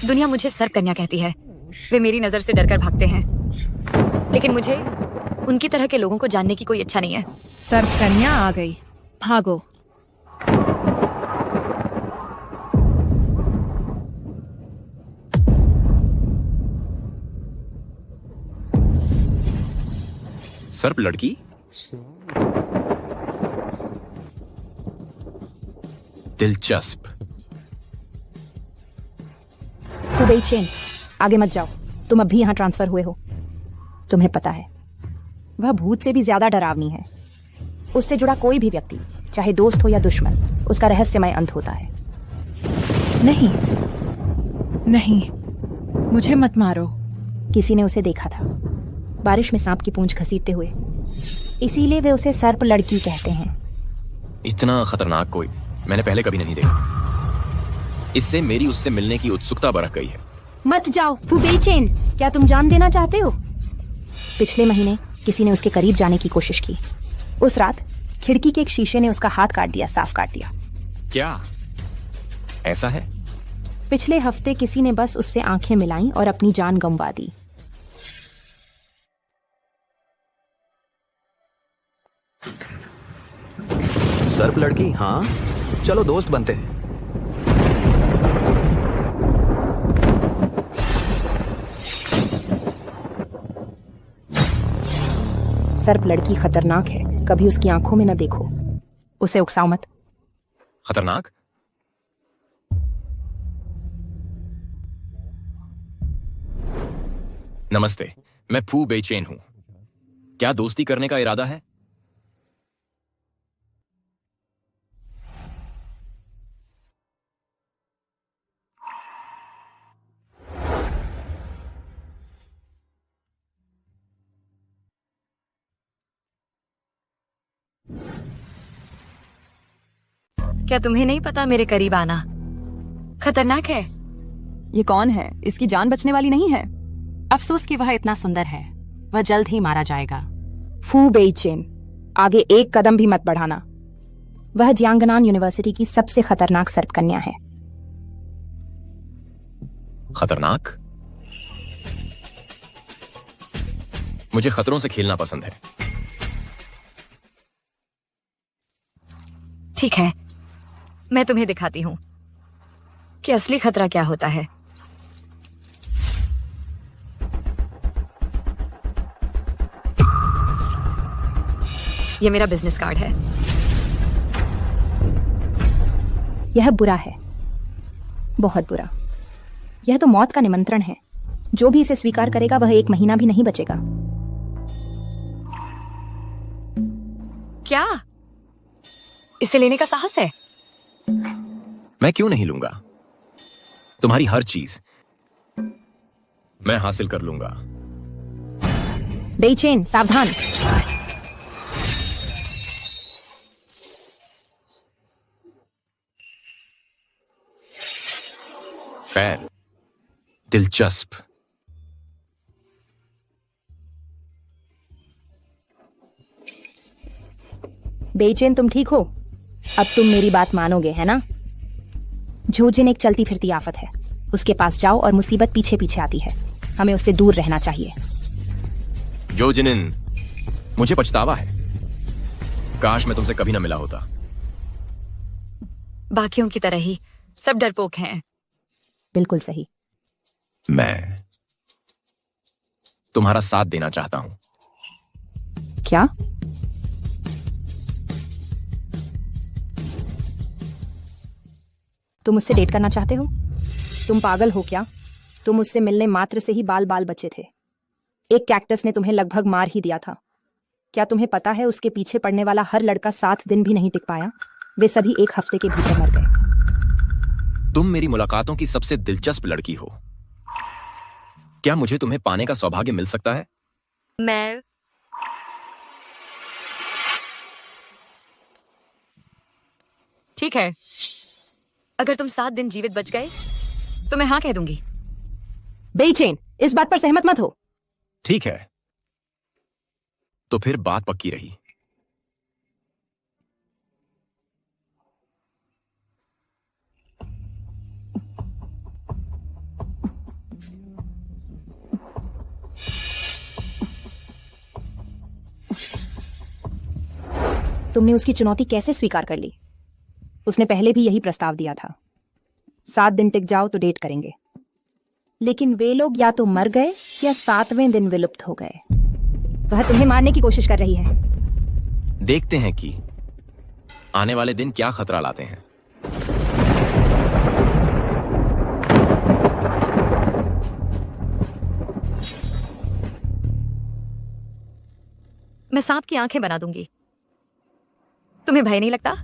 दुनिया मुझे सर्प कन्या कहती है। वे मेरी नजर से डरकर भागते हैं, लेकिन मुझे उनकी तरह के लोगों को जानने की कोई इच्छा नहीं है। सर्प कन्या आ गई, भागो। सर्प लड़की? दिलचस्प। हुबेई चेन, आगे मत जाओ। तुम अभी यहाँ ट्रांसफर हुए हो। तुम्हें पता है, वह भूत से भी ज्यादा डरावनी है। उससे जुड़ा कोई भी व्यक्ति, चाहे दोस्त हो या दुश्मन, उसका रहस्यमय अंत होता है। नहीं नहीं, मुझे मत मारो। किसी ने उसे देखा था, बारिश में सांप की पूंछ घसीटते हुए। इसीलिए वे उसे सर्प लड़की कहते हैं। इतना खतरनाक कोई मैंने पहले कभी नहीं देखा। इससे मेरी उससे मिलने की उत्सुकता बढ़ गई है। मत जाओ हुबेई चेन, क्या तुम जान देना चाहते हो? पिछले महीने किसी ने उसके करीब जाने की कोशिश की। उस रात खिड़की के एक शीशे ने उसका हाथ काट दिया, साफ काट दिया। क्या ऐसा है? पिछले हफ्ते किसी ने बस उससे आंखें मिलाईं और अपनी जान गंवा दी। सर्प लड़की? हाँ, चलो दोस्त बनते हैं। सर्प लड़की खतरनाक है, कभी उसकी आंखों में न देखो। उसे उकसाओ मत। खतरनाक? नमस्ते, मैं फू बेचैन हूं। क्या दोस्ती करने का इरादा है? क्या तुम्हें नहीं पता मेरे करीब आना खतरनाक है? ये कौन है? इसकी जान बचने वाली नहीं है। अफसोस कि वह इतना सुंदर है। वह जल्द ही मारा जाएगा। फू बेइचेन, आगे एक कदम भी मत बढ़ाना। वह जियांगनान यूनिवर्सिटी की सबसे खतरनाक सर्प कन्या है। खतरनाक? मुझे खतरों से खेलना पसंद है। ठीक है, मैं तुम्हें दिखाती हूँ कि असली खतरा क्या होता है। ये मेरा बिजनेस कार्ड है। यह बुरा है, बहुत बुरा। यह तो मौत का निमंत्रण है। जो भी इसे स्वीकार करेगा वह 1 महीना भी नहीं बचेगा। क्या इसे लेने का साहस है? मैं क्यों नहीं लूंगा? तुम्हारी हर चीज मैं हासिल कर लूंगा। बेइचेन, सावधान। खैर, दिलचस्प। बेइचेन, तुम ठीक हो? अब तुम मेरी बात मानोगे, है ना? झोजिन एक चलती फिरती आफत है। उसके पास जाओ और मुसीबत पीछे पीछे आती है। हमें उससे दूर रहना चाहिए। जो जिनिन, मुझे पछतावा है। काश मैं तुमसे कभी ना मिला होता। बाकियों की तरह ही सब डरपोक हैं। बिल्कुल सही। मैं तुम्हारा साथ देना चाहता हूं। क्या? तुम मुझसे डेट करना चाहते हो? तुम पागल हो क्या? तुम मुझसे मिलने मात्र से ही बाल बाल बचे थे। एक कैक्टस ने तुम्हें लगभग मार ही दिया था। क्या तुम्हें पता है उसके पीछे पड़ने वाला हर लड़का 7 दिन भी नहीं टिक पाया? वे सभी 1 हफ्ते के भीतर मर गए। तुम मेरी मुलाकातों की सबसे दिलचस्प लड़की हो। क्या मुझे तुम्हें पाने का सौभाग्य मिल सकता है? मैं ठीक है, अगर तुम 7 दिन जीवित बच गए तो मैं हाँ कह दूंगी। बेइचेन, इस बात पर सहमत मत हो। ठीक है, तो फिर बात पक्की रही। तुमने उसकी चुनौती कैसे स्वीकार कर ली? उसने पहले भी यही प्रस्ताव दिया था, 7 दिन टिक जाओ तो डेट करेंगे। लेकिन वे लोग या तो मर गए या 7वें दिन विलुप्त हो गए। वह तुम्हें मारने की कोशिश कर रही है। देखते हैं कि आने वाले दिन क्या खतरा लाते हैं। मैं सांप की आंखें बना दूंगी। तुम्हें भय नहीं लगता?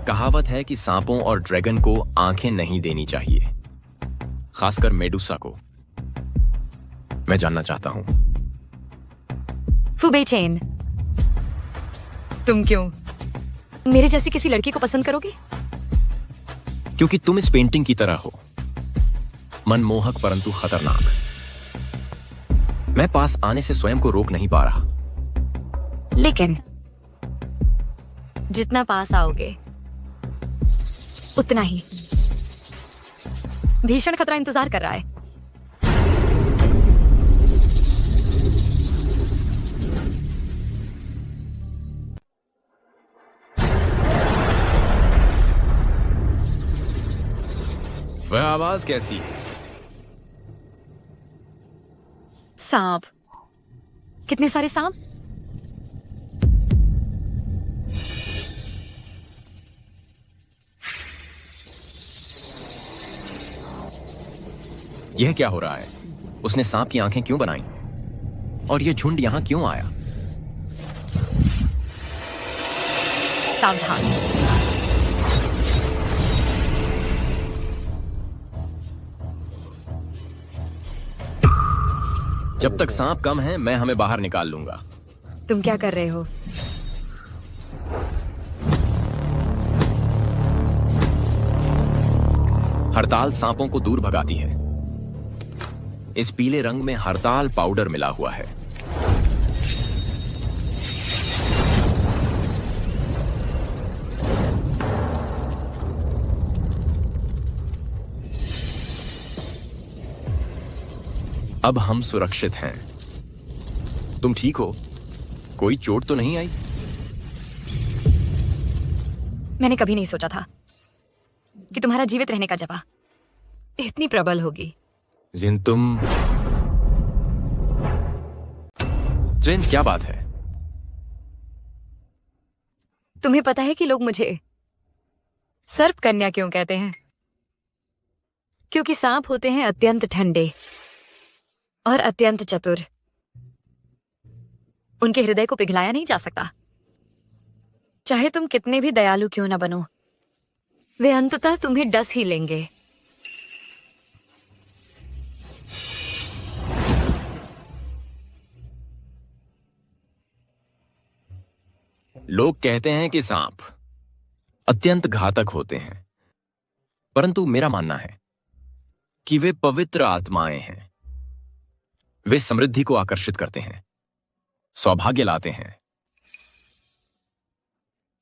कहावत है कि सांपों और ड्रैगन को आंखें नहीं देनी चाहिए, खासकर मेडुसा को। मैं जानना चाहता हूं। फुबे चेन, तुम क्यों मेरे जैसी किसी लड़की को पसंद करोगे? क्योंकि तुम इस पेंटिंग की तरह हो, मनमोहक परंतु खतरनाक। मैं पास आने से स्वयं को रोक नहीं पा रहा। लेकिन जितना पास आओगे उतना ही भीषण खतरा इंतजार कर रहा है। वह आवाज कैसी है? सांप। कितने सारे सांप? यह क्या हो रहा है? उसने सांप की आंखें क्यों बनाई? और यह झुंड यहां क्यों आया? सावधान। जब तक सांप कम है, मैं हमें बाहर निकाल लूंगा। तुम क्या कर रहे हो? हड़ताल सांपों को दूर भगाती है। इस पीले रंग में हड़ताल पाउडर मिला हुआ है। अब हम सुरक्षित हैं। तुम ठीक हो? कोई चोट तो नहीं आई? मैंने कभी नहीं सोचा था कि तुम्हारा जीवित रहने का जवाब इतनी प्रबल होगी। जिन, तुम जिन, क्या बात है? तुम्हें पता है कि लोग मुझे सर्प कन्या क्यों कहते हैं? क्योंकि सांप होते हैं अत्यंत ठंडे और अत्यंत चतुर। उनके हृदय को पिघलाया नहीं जा सकता। चाहे तुम कितने भी दयालु क्यों ना बनो, वे अंततः तुम्हें डस ही लेंगे। लोग कहते हैं कि सांप अत्यंत घातक होते हैं, परंतु मेरा मानना है कि वे पवित्र आत्माएं हैं। वे समृद्धि को आकर्षित करते हैं, सौभाग्य लाते हैं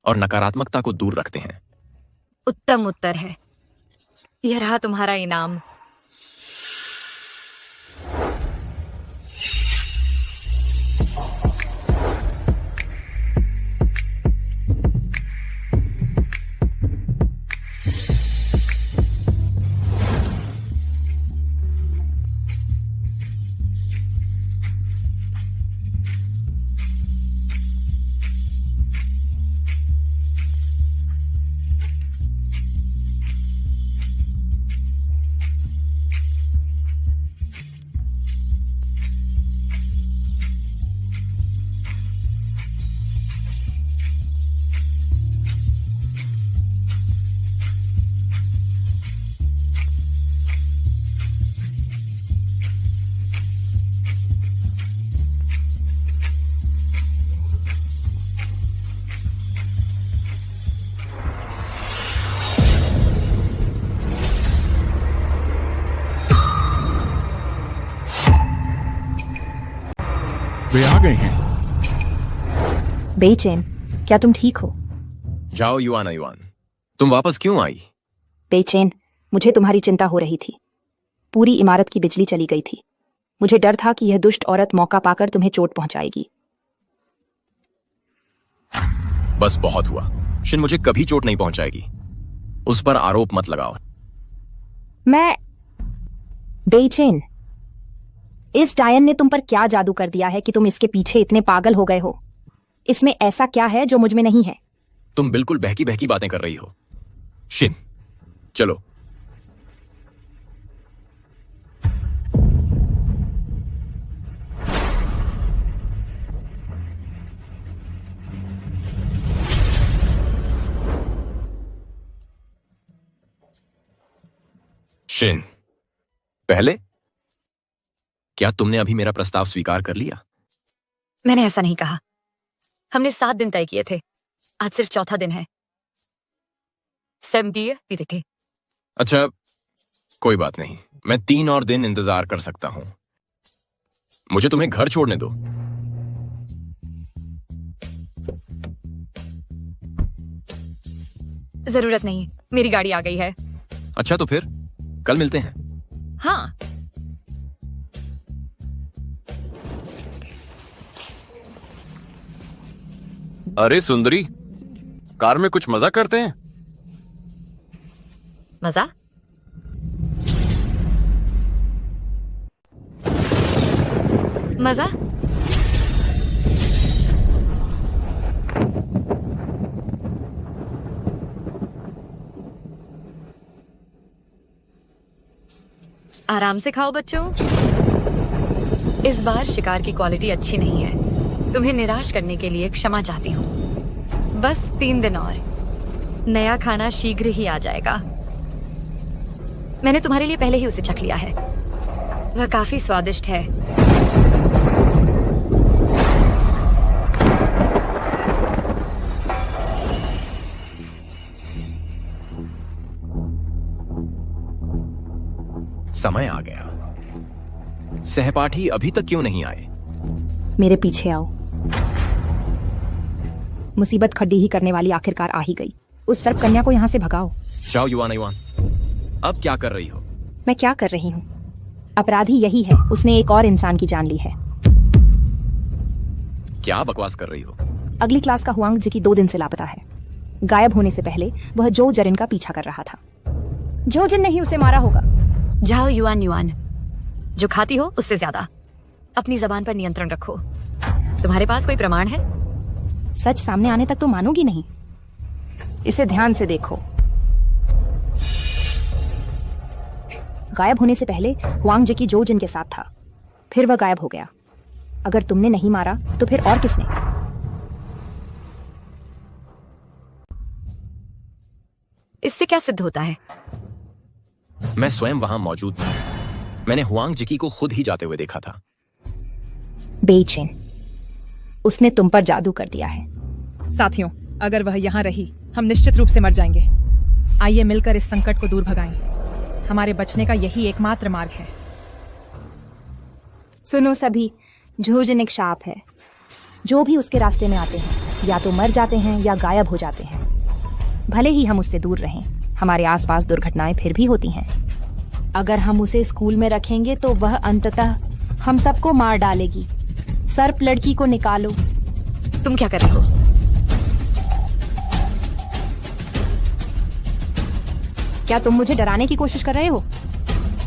और नकारात्मकता को दूर रखते हैं। उत्तम उत्तर है। यह रहा तुम्हारा इनाम। वे आ गए हैं। बेचैन, क्या तुम ठीक हो? जाओ युआना युआन, तुम वापस क्यों आई? बेचैन, मुझे तुम्हारी चिंता हो रही थी। पूरी इमारत की बिजली चली गई थी। मुझे डर था कि यह दुष्ट औरत मौका पाकर तुम्हें चोट पहुंचाएगी। बस बहुत हुआ। शिन मुझे कभी चोट नहीं पहुंचाएगी। उस पर आरोप मत लगाओ। मैं बेचैन। इस डायन ने तुम पर क्या जादू कर दिया है कि तुम इसके पीछे इतने पागल हो गए हो? इसमें ऐसा क्या है जो मुझ में नहीं है? तुम बिल्कुल बहकी बहकी बातें कर रही हो। शिन चलो। शिन पहले क्या तुमने अभी मेरा प्रस्ताव स्वीकार कर लिया? मैंने ऐसा नहीं कहा। हमने 7 दिन तय किए थे, आज सिर्फ चौथा दिन है। 7 दिए भी देखे। अच्छा कोई बात नहीं, मैं 3 और दिन इंतजार कर सकता हूं। मुझे तुम्हें घर छोड़ने दो। जरूरत नहीं, मेरी गाड़ी आ गई है। अच्छा तो फिर कल मिलते हैं। हाँ। अरे सुंदरी, कार में कुछ मजा करते हैं। मजा? मजा? आराम से खाओ बच्चों। इस बार शिकार की क्वालिटी अच्छी नहीं है। तुम्हें निराश करने के लिए क्षमा चाहती हूँ। बस 3 दिन और, नया खाना शीघ्र ही आ जाएगा। मैंने तुम्हारे लिए पहले ही उसे चख लिया है। वह काफी स्वादिष्ट है। समय आ गया। सहपाठी अभी तक क्यों नहीं आए? मेरे पीछे आओ। मुसीबत खड़ी ही करने वाली आखिरकार आ ही गई। उस सर्प कन्या को यहाँ से भगाओ। जाओ युवान युवान, अब क्या कर रही हो? मैं क्या कर रही हूँ? अपराधी यही है, उसने एक और इंसान की जान ली है। क्या बकवास कर रही हो? अगली क्लास का हुआंग जिकी 2 दिन से लापता है। गायब होने से पहले वह जो जरिन का पीछा कर रहा था। जो जिन ने ही उसे मारा होगा। जाओ युवान युवान, जो खाती हो उससे ज्यादा अपनी जबान पर नियंत्रण रखो। तुम्हारे पास कोई प्रमाण है? सच सामने आने तक तो मानोगी नहीं। इसे ध्यान से देखो। गायब होने से पहले वांग जिकी जो जिन के साथ था, फिर वह गायब हो गया। अगर तुमने नहीं मारा तो फिर और किसने? इससे क्या सिद्ध होता है? मैं स्वयं वहां मौजूद था। मैंने हुआंग जिकी को खुद ही जाते हुए देखा था। बेचैन, उसने तुम पर जादू कर दिया है। साथियों, अगर वह यहाँ रही, हम निश्चित रूप से मर जाएंगे। आइए मिलकर इस संकट को दूर भगाएं। हमारे बचने का यही एकमात्र मार्ग है। सुनो सभी, झोजन एक शाप है। जो भी उसके रास्ते में आते हैं या तो मर जाते हैं या गायब हो जाते हैं। भले ही हम उससे दूर रहें, हमारे आसपास दुर्घटनाएं फिर भी होती हैं। अगर हम उसे स्कूल में रखेंगे तो वह अंततः हम सबको मार डालेगी। सर्प लड़की को निकालो। तुम क्या कर रहे हो? क्या तुम मुझे डराने की कोशिश कर रहे हो?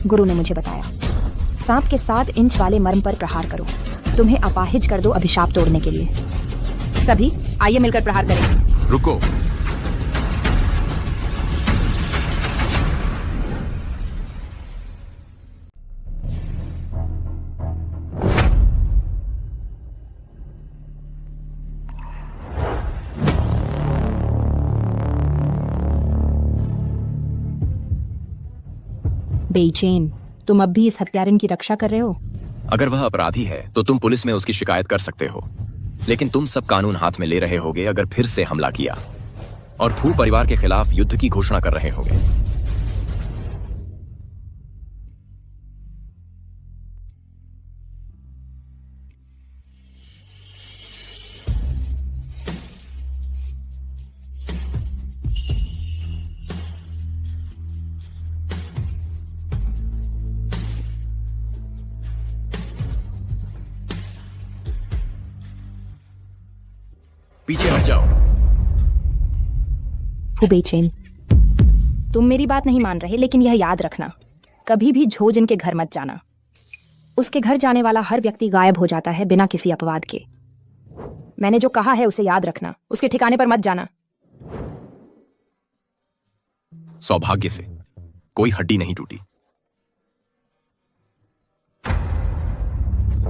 गुरु ने मुझे बताया, सांप के 7 इंच वाले मर्म पर प्रहार करो। तुम्हें अपाहिज कर दो अभिशाप तोड़ने के लिए। सभी आइए मिलकर प्रहार करें। रुको। बेचैन, तुम अब भी इस हत्यारिन की रक्षा कर रहे हो? अगर वह अपराधी है तो तुम पुलिस में उसकी शिकायत कर सकते हो, लेकिन तुम सब कानून हाथ में ले रहे होगे अगर फिर से हमला किया और फू परिवार के खिलाफ युद्ध की घोषणा कर रहे होगे। पीछे हट जाओ। हु बेचैन। तुम मेरी बात नहीं मान रहे, लेकिन यह याद रखना, कभी भी झोजिन के घर मत जाना। उसके घर जाने वाला हर व्यक्ति गायब हो जाता है बिना किसी अपवाद के। मैंने जो कहा है उसे याद रखना, उसके ठिकाने पर मत जाना। सौभाग्य से कोई हड्डी नहीं टूटी।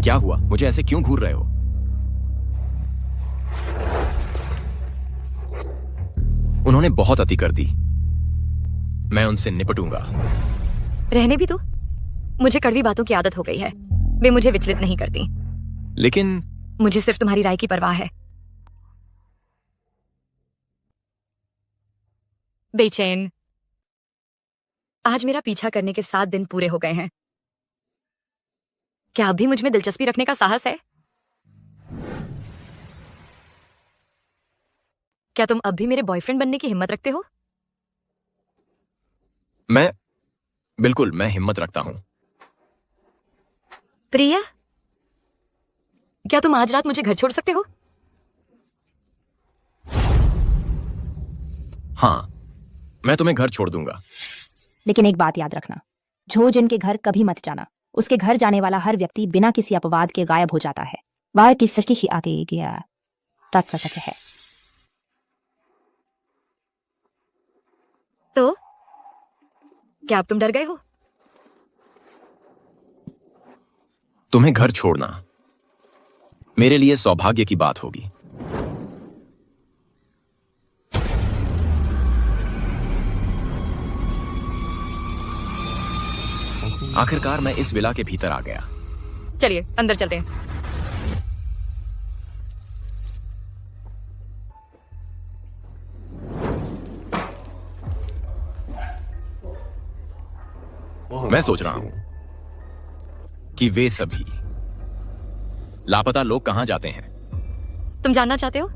क्या हुआ? मुझे ऐसे क्यों घूर रहे हो? उन्होंने बहुत अति कर दी, मैं उनसे निपटूंगा। रहने भी दो, मुझे कड़वी बातों की आदत हो गई है, वे मुझे विचलित नहीं करती। लेकिन मुझे सिर्फ तुम्हारी राय की परवाह है। बेचैन, आज मेरा पीछा करने के 7 दिन पूरे हो गए हैं। क्या अब भी मुझ में दिलचस्पी रखने का साहस है? क्या तुम अब भी मेरे बॉयफ्रेंड बनने की हिम्मत रखते हो? बिल्कुल, मैं हिम्मत रखता हूं। प्रिया, क्या तुम आज रात मुझे घर छोड़ सकते हो? हां, मैं तुम्हें घर छोड़ दूंगा। लेकिन एक बात याद रखना, झोजिन के घर कभी मत जाना। उसके घर जाने वाला हर व्यक्ति बिना किसी अपवाद के गायब हो जाता है। वह किस सच्ची ही आते गया तत्व सच है। तो क्या अब तुम डर गए हो? तुम्हें घर छोड़ना मेरे लिए सौभाग्य की बात होगी। आखिरकार मैं इस विला के भीतर आ गया। चलिए अंदर चलते हैं। मैं सोच रहा हूं कि वे सभी लापता लोग कहां जाते हैं। तुम जानना चाहते हो?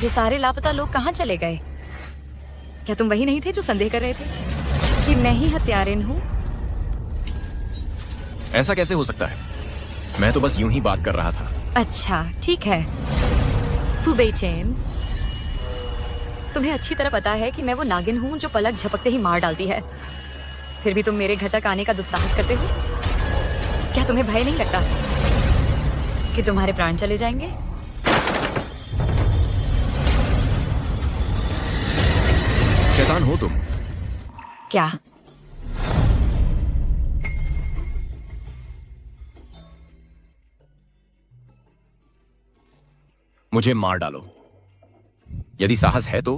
ये सारे लापता लोग कहां चले गए? क्या तुम वही नहीं थे जो संदेह कर रहे थे कि मैं ही हत्यारिन हूं? ऐसा कैसे हो सकता है? मैं तो बस यूं ही बात कर रहा था। अच्छा ठीक है। तू बेचैन, तुम्हें अच्छी तरह पता है कि मैं वो नागिन हूं जो पलक झपकते ही मार डालती है। फिर भी तुम मेरे घर तक आने का दुस्साहस करते हो। क्या तुम्हें भय नहीं लगता कि तुम्हारे प्राण चले जाएंगे? शैतान हो तुम। क्या? मुझे मार डालो, यदि साहस है तो।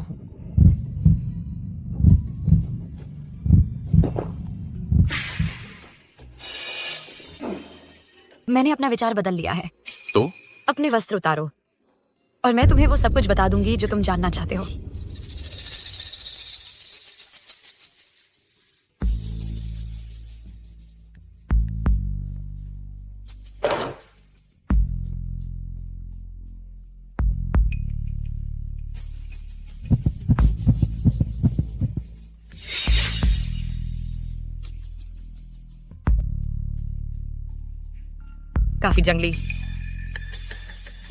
मैंने अपना विचार बदल लिया है। तो अपने वस्त्र उतारो और मैं तुम्हें वो सब कुछ बता दूंगी जो तुम जानना चाहते हो। काफी जंगली,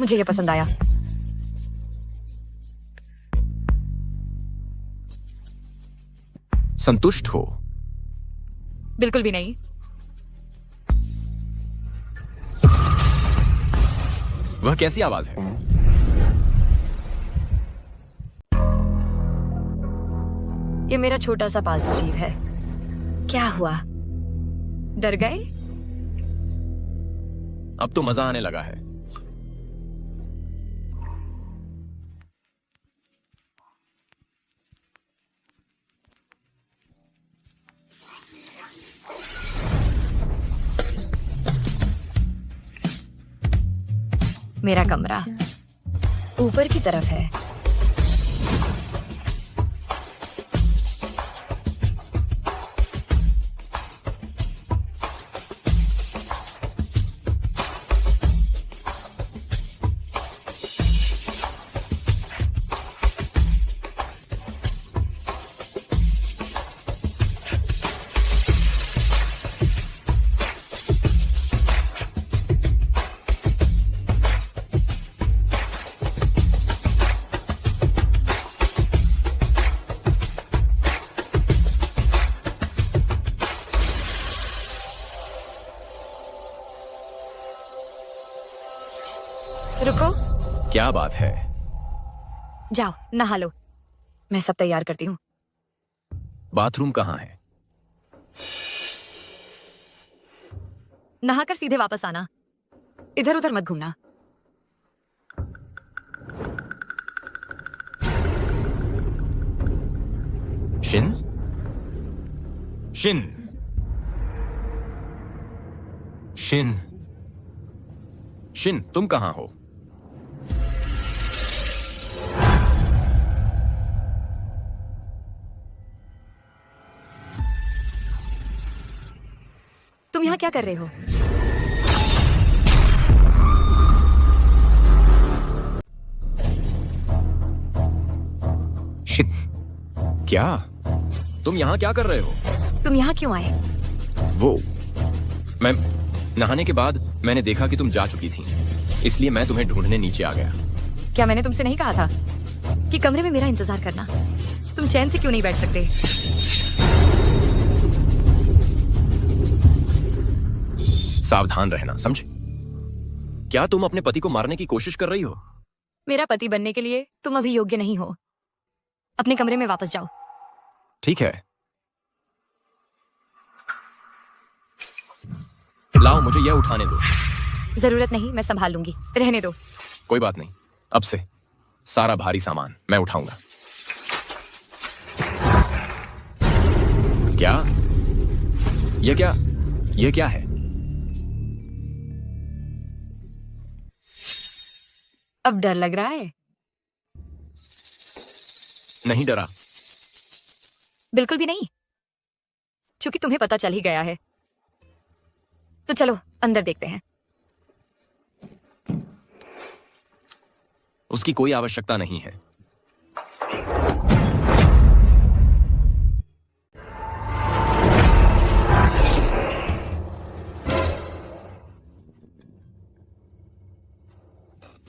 मुझे ये पसंद आया। संतुष्ट हो? बिल्कुल भी नहीं। वह कैसी आवाज है? ये मेरा छोटा सा पालतू जीव है। क्या हुआ, डर गए? अब तो मजा आने लगा है। मेरा कमरा ऊपर की तरफ है। क्या बात है? जाओ नहा लो, मैं सब तैयार करती हूँ। बाथरूम कहाँ है? नहाकर सीधे वापस आना, इधर उधर मत घूमना। शिन? शिन? शिन? शिन, तुम कहाँ हो? तुम यहाँ क्या कर रहे हो? शिट! क्या? तुम यहाँ क्या कर रहे हो? तुम यहाँ क्यों आए? वो मैं नहाने के बाद मैंने देखा कि तुम जा चुकी थी, इसलिए मैं तुम्हें ढूंढने नीचे आ गया। क्या मैंने तुमसे नहीं कहा था कि कमरे में मेरा इंतजार करना? तुम चैन से क्यों नहीं बैठ सकते? सावधान रहना, समझे? क्या तुम अपने पति को मारने की कोशिश कर रही हो? मेरा पति बनने के लिए तुम अभी योग्य नहीं हो। अपने कमरे में वापस जाओ। ठीक है, लाओ मुझे यह उठाने दो। जरूरत नहीं, मैं संभाल लूंगी, रहने दो। कोई बात नहीं, अब से सारा भारी सामान मैं उठाऊंगा। क्या? यह क्या है? अब डर लग रहा है? नहीं डरा। बिल्कुल भी नहीं, क्योंकि तुम्हें पता चल ही गया है। तो चलो अंदर देखते हैं। उसकी कोई आवश्यकता नहीं है।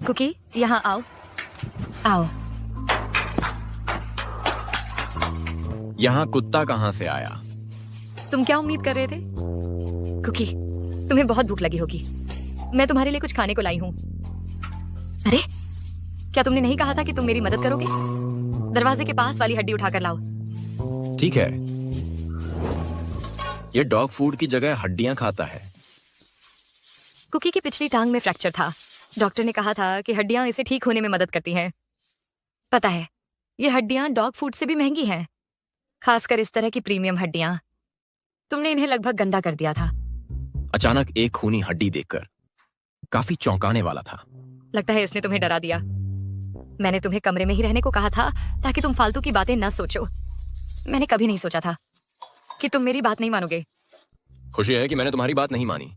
कुकी, यहाँ आओ। आओ। यहाँ कुत्ता कहाँ से आया? तुम क्या उम्मीद कर रहे थे? कुकी, तुम्हें बहुत भूख लगी होगी। मैं तुम्हारे लिए कुछ खाने को लाई हूँ। अरे, क्या तुमने नहीं कहा था कि तुम मेरी मदद करोगे? दरवाजे के पास वाली हड्डी उठाकर लाओ। ठीक है। ये डॉग फूड की जगह हड्डियां खाता है। कुकी की पिछली टांग में फ्रैक्चर था। डॉक्टर ने कहा था कि हड्डियां इसे ठीक होने में मदद करती हैं। पता है, ये हड्डियां डॉग फूड से भी महंगी हैं, खासकर इस तरह की प्रीमियम हड्डियां। तुमने इन्हें लगभग गंदा कर दिया था। अचानक एक खूनी हड्डी देखकर काफी चौंकाने वाला था। लगता है इसने तुम्हें डरा दिया। मैंने तुम्हें कमरे में ही रहने को कहा था ताकि तुम फालतू की बातें न सोचो। मैंने कभी नहीं सोचा था कि तुम मेरी बात नहीं मानोगे। खुशी है कि मैंने तुम्हारी बात नहीं मानी।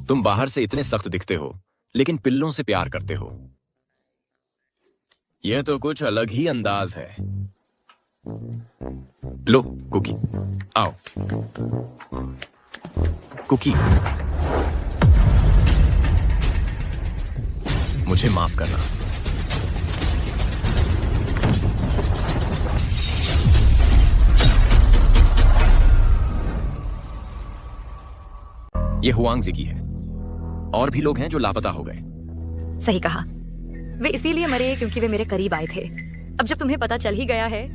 तुम बाहर से इतने सख्त दिखते हो, लेकिन पिल्लों से प्यार करते हो। यह तो कुछ अलग ही अंदाज है। लो कुकी, आओ। कुकी, मुझे माफ करना। ये हुआंग जिगी है। और भी लोग हैं जो लापता हो गए। सही कहा, वे इसीलिए मरे क्योंकि वे मेरे करीब आए थे। अब जब तुम्हें पता चल ही गया है,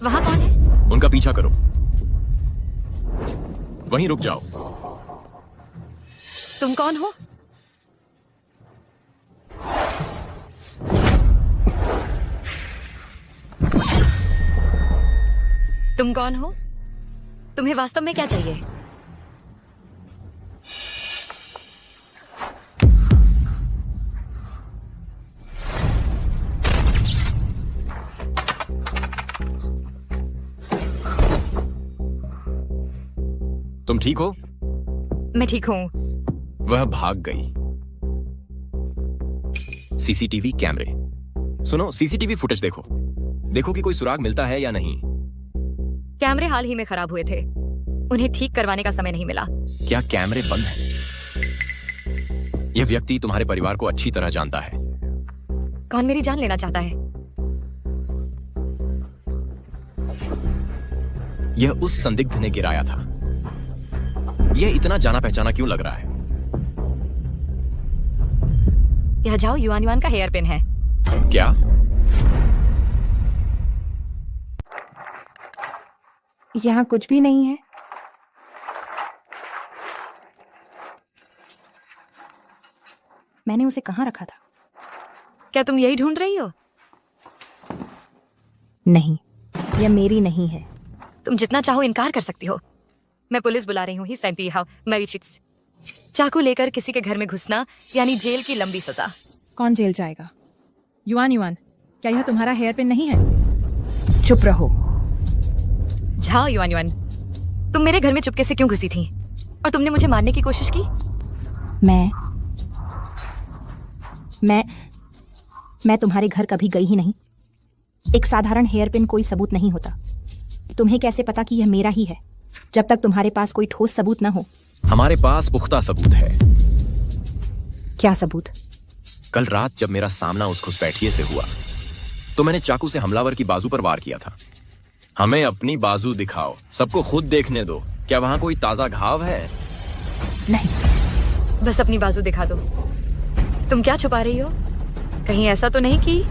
वहां कौन है? उनका पीछा करो, वहीं रुक जाओ। तुम कौन हो? तुम कौन हो? तुम्हें वास्तव में क्या चाहिए? तुम ठीक हो? मैं ठीक हूं। वह भाग गई। सीसीटीवी कैमरे। सुनो, सीसीटीवी फुटेज देखो। देखो कि कोई सुराग मिलता है या नहीं। कैमरे हाल ही में खराब हुए थे, उन्हें ठीक करवाने का समय नहीं मिला। क्या कैमरे बंद हैं? यह व्यक्ति तुम्हारे परिवार को अच्छी तरह जानता है। कौन मेरी जान लेना चाहता है? यह उस संदिग्ध ने गिराया था। यह इतना जाना पहचाना क्यों लग रहा है? यह जाओ युआन युआन का हेयर पिन है। क्या? यहाँ कुछ भी नहीं है। मैंने उसे कहाँ रखा था? क्या तुम यही ढूंढ रही हो? नहीं, यह मेरी नहीं है। तुम जितना चाहो इनकार कर सकती हो। मैं पुलिस बुला रही हूँ। ही सैम्पी हाउ मैरिचिक्स। चाकू लेकर किसी के घर में घुसना यानी जेल की लंबी सजा। कौन जेल जाएगा? युआन युआन, क्या यह तुम्हारा हेयर पिन नहीं है? चुप रहो। जाओ युआन युआन, तुम मेरे घर में चुपके से क्यों घुसी थी और तुमने मुझे मारने की कोशिश की? मैं तुम्हारे घर कभी गई ही नहीं। एक साधारण हेयर पिन कोई सबूत नहीं होता। तुम्हें कैसे पता कि यह मेरा ही है जब तक तुम्हारे पास कोई ठोस सबूत न हो? हमारे पास पुख्ता सबूत है। क्या सबूत? कल रात जब मेरा सामना उस घुसपैठिए से हुआ तो मैंने चाकू से हमलावर की बाजू पर वार किया था। हमें अपनी बाजू दिखाओ, सबको खुद देखने दो। क्या वहां कोई ताजा घाव है? नहीं। बस अपनी बाजू दिखा दो। तुम क्या छुपा रही हो? कहीं ऐसा तो नहीं कि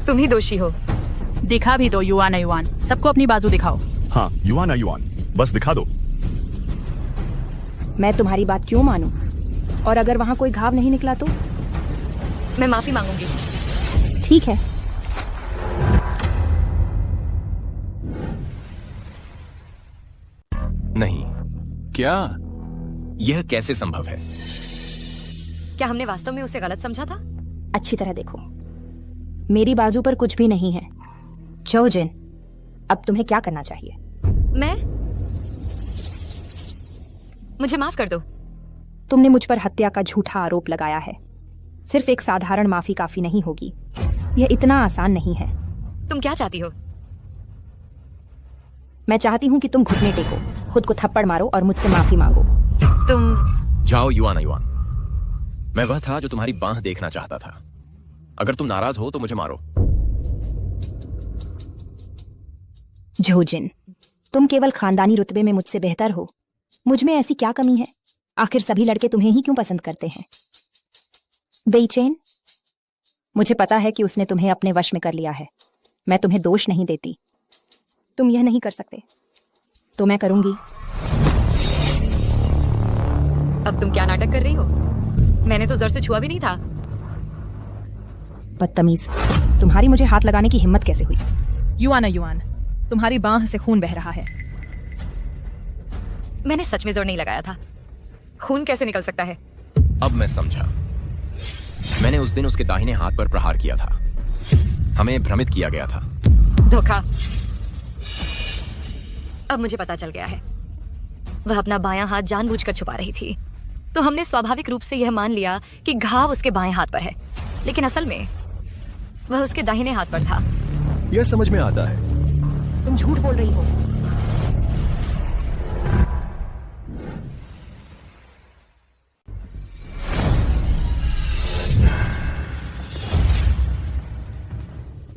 तुम ही दोषी हो? दिखा भी दो युआन युआन, सबको अपनी बाजू दिखाओ। हाँ, युआन युआन, बस दिखा दो। मैं तुम्हारी बात क्यों मानूं? और अगर वहां कोई घाव नहीं निकला तो? मैं माफी मांगूंगी। ठीक है। नहीं। क्या? यह कैसे संभव है? क्या हमने वास्तव में उसे गलत समझा था? अच्छी तरह देखो, मेरी बाजू पर कुछ भी नहीं है। जोजिन, अब तुम्हें क्या करना चाहिए? मुझे माफ कर दो। तुमने मुझ पर हत्या का झूठा आरोप लगाया है। सिर्फ एक साधारण माफी काफी नहीं होगी। यह इतना आसान नहीं है। तुम क्या चाहती हो? मैं चाहती हूँ कि तुम घुटने टेको, खुद को थप्पड़ मारो और मुझसे माफी मांगो। तुम जाओ युआन युआन, मैं वह था जो तुम्हारी बांह देखना चाहता था। अगर तुम नाराज हो तो मुझे मारो। जोजिन, तुम केवल खानदानी रुतबे में मुझसे बेहतर हो। मुझ में ऐसी क्या कमी है? आखिर सभी लड़के तुम्हें ही क्यों पसंद करते हैं? बेचैन, मुझे पता है कि उसने तुम्हें अपने वश में कर लिया है। मैं तुम्हें दोष नहीं देती। तुम यह नहीं कर सकते तो मैं करूंगी। अब तुम क्या नाटक कर रही हो? मैंने तो जर से छुआ भी नहीं था। बदतमीज, तुम्हारी मुझे हाथ लगाने की हिम्मत कैसे हुई? युआन युआन, तुम्हारी बांह से खून बह रहा है। मैंने सच में जोर नहीं लगाया था। खून कैसे निकल सकता है? अब मैं समझा। मैंने उस दिन उसके दाहिने हाथ पर प्रहार किया था। हमें भ्रमित किया गया था। धोखा। अब मुझे पता चल गया है। वह अपना बायां हाथ जानबूझकर छुपा रही थी, तो हमने स्वाभाविक रूप से यह मान लिया कि घाव उसके बाएं हाथ पर है, लेकिन असल में वह उसके दाहिने हाथ पर था। यह समझ में आता है। तुम झूठ बोल रही हो।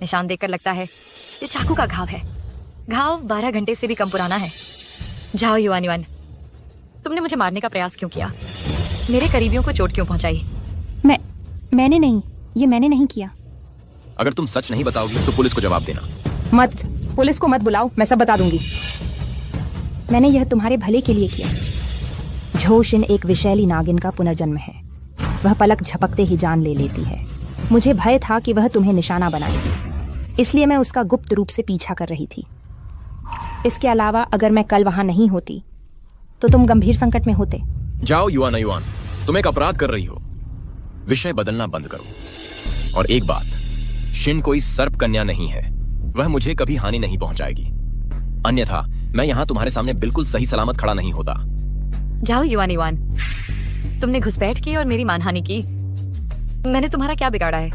निशान देखकर लगता है ये चाकू का घाव है। घाव 12 घंटे से भी कम पुराना है। जाओ युआन युआन, तुमने मुझे मारने का प्रयास क्यों किया? मेरे करीबियों को चोट क्यों पहुंचाई? मैंने नहीं, ये मैंने नहीं किया। अगर तुम सच नहीं बताओगी तो पुलिस को जवाब देना। मत, पुलिस को मत बुलाओ, मैं सब बता दूंगी। मैंने यह तुम्हारे भले के लिए किया। झोशिन एक विषैली नागिन का पुनर्जन्म है। वह पलक झपकते ही जान ले लेती है। मुझे भय था कि वह तुम्हें निशाना बनाएगी, इसलिए मैं उसका गुप्त रूप से पीछा कर रही थी। इसके अलावा अगर मैं कल वहां नहीं होती तो तुम गंभीर संकट में होते। जाओ युआन युआन, तुम एक अपराध कर रही हो। विषय बदलना बंद करो। और एक बात, शिन कोई सर्प कन्या नहीं है। वह मुझे कभी हानि नहीं पहुंचाएगी। अन्यथा मैं यहां तुम्हारे सामने बिल्कुल सही सलामत खड़ा नहीं होता। जाओ युआन युआन, तुमने घुसपैठ की और मेरी मानहानि की। मैंने तुम्हारा क्या बिगाड़ा है?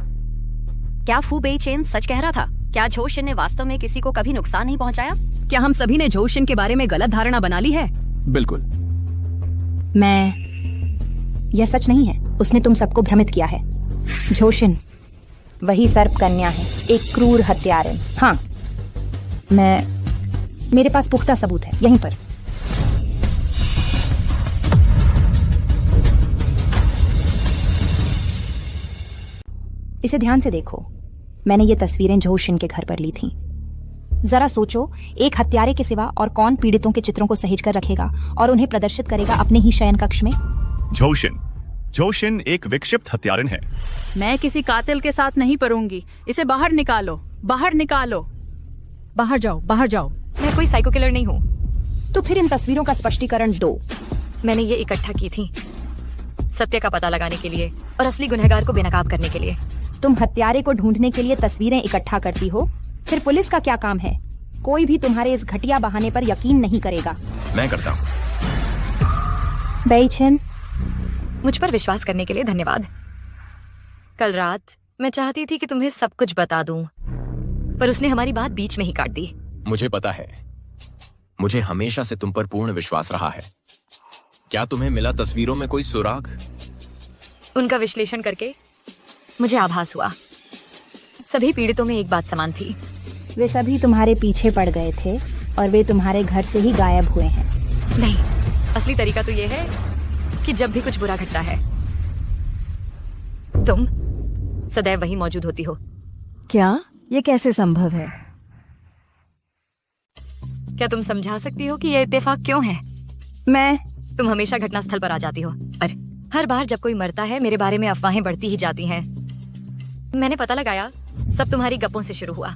क्या फू बेइचेन सच कह रहा था? क्या झोशिन ने वास्तव में किसी को कभी नुकसान नहीं पहुंचाया? क्या हम सभी ने झोशिन के बारे में गलत धारणा बना ली है? बिल्कुल। यह सच नहीं है। उसने तुम सबको भ्रमित किया है। झोशिन वही सर्प कन्या है, एक क्रूर हत्यारन। हाँ, मेरे पास पुख्ता सबूत है, यहीं पर। इसे ध्यान से देखो। मैंने ये तस्वीरें झोशिन के घर पर ली थीं। जरा सोचो, एक हत्यारे के सिवा और कौन पीड़ितों के चित्रों को सहेज कर रखेगा और उन्हें प्रदर्शित करेगा अपने ही शयन कक्ष में? जोशिन एक विक्षिप्त हत्यारन है। मैं किसी कातिल के साथ नहीं परूंगी। इसे बाहर निकालो, बाहर निकालो। बाहर जाओ, बाहर जाओ। मैं कोई साइको किलर नहीं हूँ। तो फिर इन तस्वीरों का स्पष्टीकरण दो। मैंने ये इकट्ठा की थी सत्य का पता लगाने के लिए और असली गुनहगार को बेनकाब करने के लिए। तुम हत्यारे को ढूंढने के लिए तस्वीरें इकट्ठा करती हो, फिर पुलिस का क्या काम है? कोई भी तुम्हारे इस घटिया बहाने पर यकीन नहीं करेगा। मैं करता हूँ। बेइचेन, मुझ पर विश्वास करने के लिए धन्यवाद। कल रात मैं चाहती थी कि तुम्हें सब कुछ बता दूं, पर उसने हमारी बात बीच में ही काट दी। मुझे पता है, मुझे हमेशा से तुम पर पूर्ण विश्वास रहा है। क्या तुम्हें मिला तस्वीरों में कोई सुराग? उनका विश्लेषण करके मुझे आभास हुआ सभी पीड़ितों में एक बात समान थी। वे सभी तुम्हारे पीछे पड़ गए थे और वे तुम्हारे घर से ही गायब हुए हैं। नहीं, असली तरीका तो ये है कि जब भी कुछ बुरा घटता है तुम सदैव वहीं मौजूद होती हो। क्या ये कैसे संभव है? क्या तुम समझा सकती हो कि यह इत्तेफाक क्यों है? तुम हमेशा घटनास्थल पर आ जाती हो, पर हर बार जब कोई मरता है मेरे बारे में अफवाहें बढ़ती ही जाती हैं। मैंने पता लगाया सब तुम्हारी गप्पों से शुरू हुआ।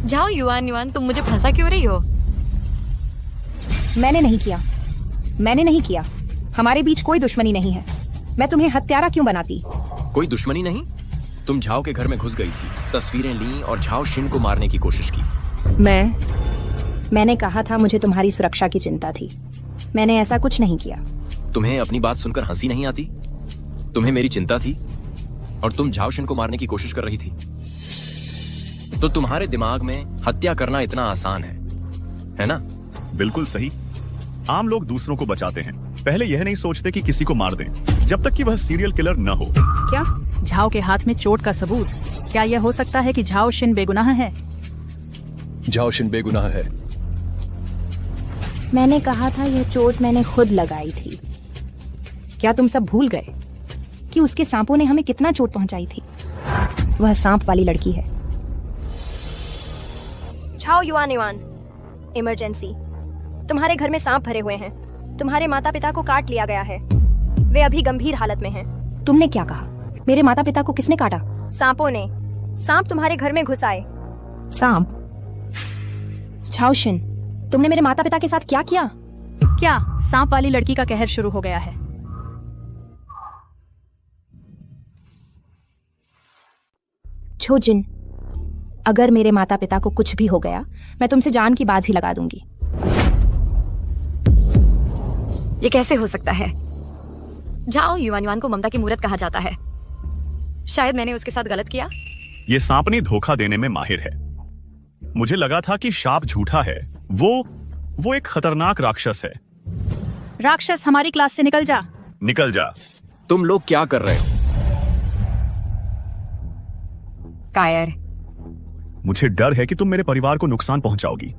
जाओ युआन, तुम मुझे फंसा क्यों रही हो? मैंने नहीं किया। हमारे बीच कोई दुश्मनी नहीं है। मैं तुम्हें हत्यारा क्यों बनाती? कोई दुश्मनी नहीं। तुम झाओ के घर में घुस गई थी, तस्वीरें ली और झाओ शिन को मारने की कोशिश की। मैंने कहा था मुझे तुम्हारी सुरक्षा की चिंता थी। मैंने ऐसा कुछ नहीं किया। तुम्हें अपनी बात सुनकर हंसी नहीं आती? तुम्हें मेरी चिंता थी और तुम झाओ शिन को मारने की कोशिश कर रही थी। तो तुम्हारे दिमाग में हत्या करना इतना आसान है ना? बिल्कुल सही। आम लोग दूसरों को बचाते हैं, पहले यह नहीं सोचते कि किसी को मार दें, जब तक कि वह सीरियल किलर न हो। क्या झाओ के हाथ में चोट का सबूत? क्या यह हो सकता है कि झाओ शिन बेगुनाह है? झाओ शिन बेगुनाह है। मैंने कहा था यह चोट मैंने खुद लगाई थी। क्या तुम सब भूल गए कि उसके सांपों ने हमें कितना चोट पहुंचाई थी? वह सांप वाली लड़की है। Zhao yuan, emergency. तुम्हारे घर में सांप भरे हुए हैं। तुम्हारे माता पिता को काट लिया गया है। वे अभी गंभीर हालत में हैं। तुमने क्या कहा? मेरे माता पिता को किसने काटा? सांपों ने। सांप तुम्हारे घर में घुस आए। सांप? झाओशिन, तुमने मेरे माता पिता के साथ क्या किया? क्या सांप वाली लड़की का कहर शुरू हो गया है? छोजिन, अगर मेरे माता पिता को कुछ भी हो गया मैं तुमसे जान की बाजी लगा दूंगी। ये कैसे हो सकता है? जाओ युआन को ममता की मूरत कहा जाता है। शायद मैंने उसके साथ गलत किया। ये सांपनी धोखा देने में माहिर है। मुझे लगा था कि शाप झूठा है। वो एक खतरनाक राक्षस है। राक्षस हमारी क्लास से निकल जा। निकल जा। तुम लोग क्या कर रहे हो? कायर, मुझे डर है कि तुम मेरे परिवार को नुकसान पहुंचाओगी।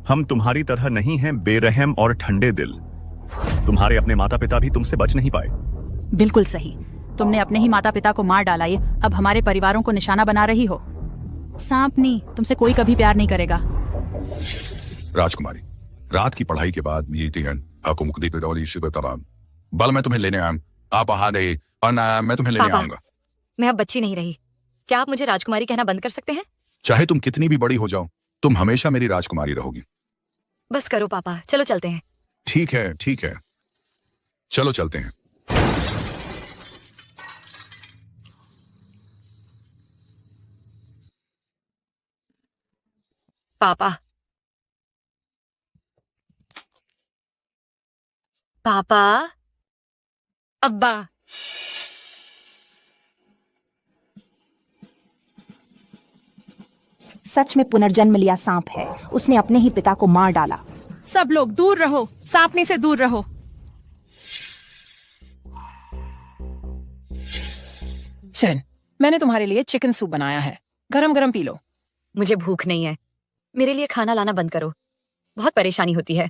हम तुम्हारी तरह नहीं हैं, बेरहम और ठंडे दिल। तुम्हारे अपने माता पिता भी तुमसे बच नहीं पाए। बिल्कुल सही। तुमने अपने ही माता पिता को मार डाला, ये अब हमारे परिवारों को निशाना बना रही हो। सांपनी, तुमसे कोई कभी प्यार नहीं करेगा। राजकुमारी, रात की पढ़ाई के बाद आपको मुक्ति पे डोली शिव तमाम बल मैं तुम्हें लेने आया। आप आ गए और मैं तुम्हें लेने पापा, आऊंगा। मैं अब बच्ची नहीं रही। क्या आप मुझे राजकुमारी कहना बंद कर सकते हैं? चाहे तुम कितनी भी बड़ी हो जाओ, तुम हमेशा मेरी राजकुमारी रहोगी। बस करो पापा, चलो चलते हैं। ठीक है, चलो चलते हैं। पापा, पापा, अब्बा। सच में पुनर्जन्म लिया सांप है। उसने अपने ही पिता को मार डाला। सब लोग दूर रहो, सांपनी से दूर रहो। शन, मैंने तुम्हारे लिए चिकन सूप बनाया है, गरम गरम पी लो। मुझे भूख नहीं है। मेरे लिए खाना लाना बंद करो, बहुत परेशानी होती है।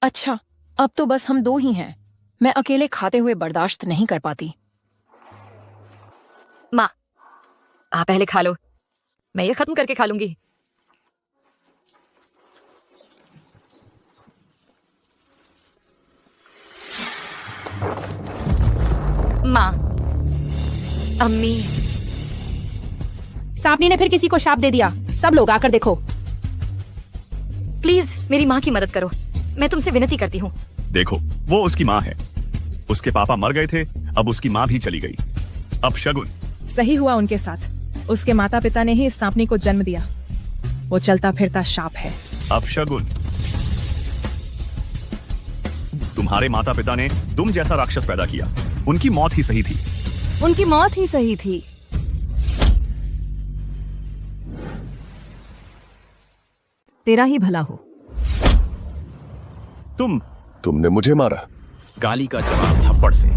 अच्छा, अब तो बस हम दो ही हैं। मैं अकेले खाते हुए बर्दाश्त नहीं कर पाती। माँ, आप पहले खा लो, मैं ये खत्म करके खा लूंगी। माँ, अम्मी, सांपनी ने फिर किसी को शाप दे दिया। सब लोग आकर देखो। प्लीज मेरी माँ की मदद करो, मैं तुमसे विनती करती हूँ। देखो, वो उसकी माँ है। उसके पापा मर गए थे, अब उसकी माँ भी चली गई। अब शगुन। सही हुआ उनके साथ। उसके माता पिता ने ही इस सांपनी को जन्म दिया। वो चलता फिरता शाप है। अब शगुन। तुम्हारे माता पिता ने तुम जैसा राक्षस पैदा किया। उनकी मौत ही सही थी। उनकी मौत ही सही थी। तेरा ही भला हो। तुमने मुझे मारा। गाली का जवाब थप्पड़ से।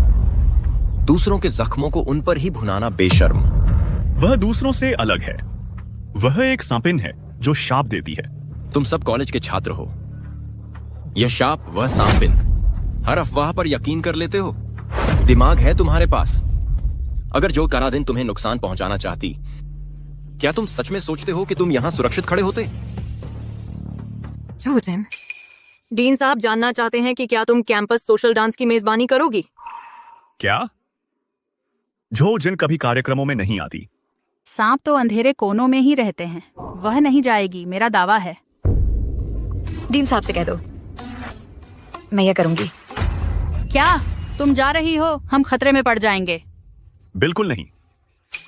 दूसरों के जख्मों को उन पर ही भुनाना बेशर्म। वह दूसरों से अलग है। वह एक सांपिन है जो शाप देती है। तुम सब कॉलेज के छात्र हो। यह शाप, वह सांपिन। हर अफवाह पर यकीन कर लेते हो। दिमाग है तुम्हारे पास? अगर जो करा दिन तुम्हें नुकसान पहुंचाना चाहती, क्या तुम सच में सोचते हो कि तुम यहां सुरक्षित खड़े होते? जोजन, डीन साहब जानना चाहते हैं कि क्या तुम कैंपस सोशल डांस की मेजबानी करोगी? क्या? जो जिन कभी कार्यक्रमों में नहीं आती। सांप तो अंधेरे कोनों में ही रहते हैं। वह नहीं जाएगी, मेरा दावा है। डीन साहब से कह दो, मैं ये करूंगी। क्या तुम जा रही हो? हम खतरे में पड़ जाएंगे। बिल्कुल नहीं।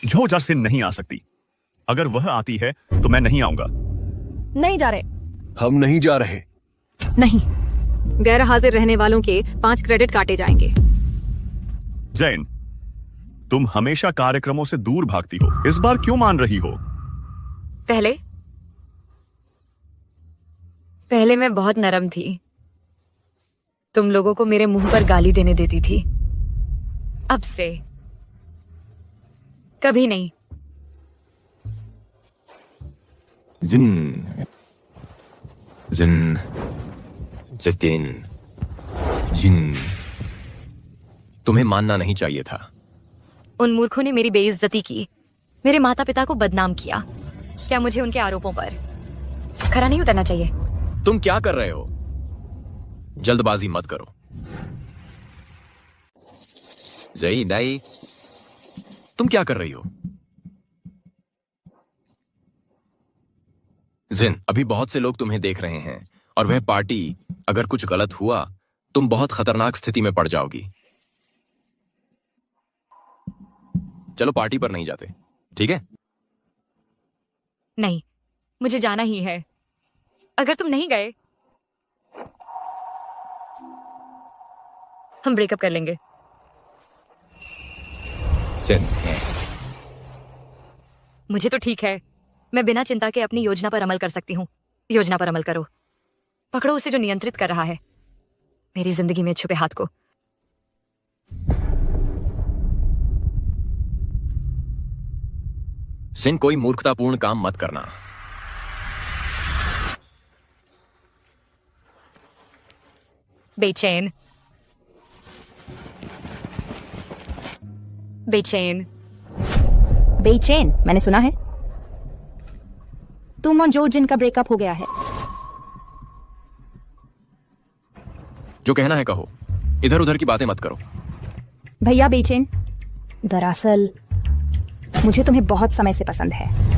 जो जर्सिन नहीं आ सकती। अगर वह आती है तो मैं नहीं आऊंगा। नहीं जा रहे। हम नहीं जा रहे। नहीं, गैर हाजिर रहने वालों के 5 क्रेडिट काटे जाएंगे। जैन, तुम हमेशा कार्यक्रमों से दूर भागती हो। इस बार क्यों मान रही हो? पहले मैं बहुत नरम थी। तुम लोगों को मेरे मुंह पर गाली देने देती थी। अब से कभी नहीं। जिन जितिन जिन, तुम्हें मानना नहीं चाहिए था। उन मूर्खों ने मेरी बेइज्जती की, मेरे माता पिता को बदनाम किया। क्या मुझे उनके आरोपों पर खरा नहीं उतरना चाहिए? तुम क्या कर रहे हो? जल्दबाजी मत करो। जई दाई, तुम क्या कर रही हो? जिन, अभी बहुत से लोग तुम्हें देख रहे हैं और वह पार्टी, अगर कुछ गलत हुआ तुम बहुत खतरनाक स्थिति में पड़ जाओगी। चलो पार्टी पर नहीं जाते, ठीक है? नहीं, मुझे जाना ही है। अगर तुम नहीं गए हम ब्रेकअप कर लेंगे। मुझे तो ठीक है, मैं बिना चिंता के अपनी योजना पर अमल कर सकती हूँ। योजना पर अमल करो। पकड़ो उसे जो नियंत्रित कर रहा है मेरी जिंदगी में छुपे हाथ को। सिन, कोई मूर्खतापूर्ण काम मत करना। बेचैन बेचैन बेचैन, मैंने सुना है तुम और जो जिनका ब्रेकअप हो गया है। जो कहना है कहो, इधर उधर की बातें मत करो। भैया बेचैन, दरअसल मुझे तुम्हें बहुत समय से पसंद है।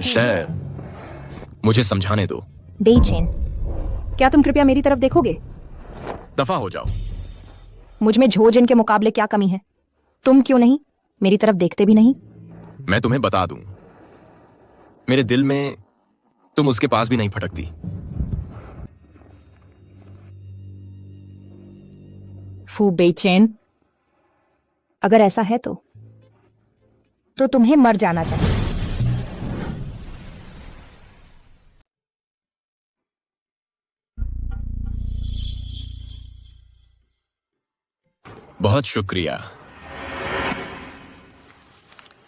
शैर, मुझे समझाने दो। बेचैन, क्या तुम कृपया मेरी तरफ देखोगे? दफा हो जाओ। मुझ में झोजिन के मुकाबले क्या कमी है? तुम क्यों नहीं मेरी तरफ देखते भी नहीं? मैं तुम्हें बता दूं, मेरे दिल में तुम उसके पास भी नहीं फटकती। फू बेचैन, अगर ऐसा है तो तुम्हें मर जाना चाहिए। बहुत शुक्रिया।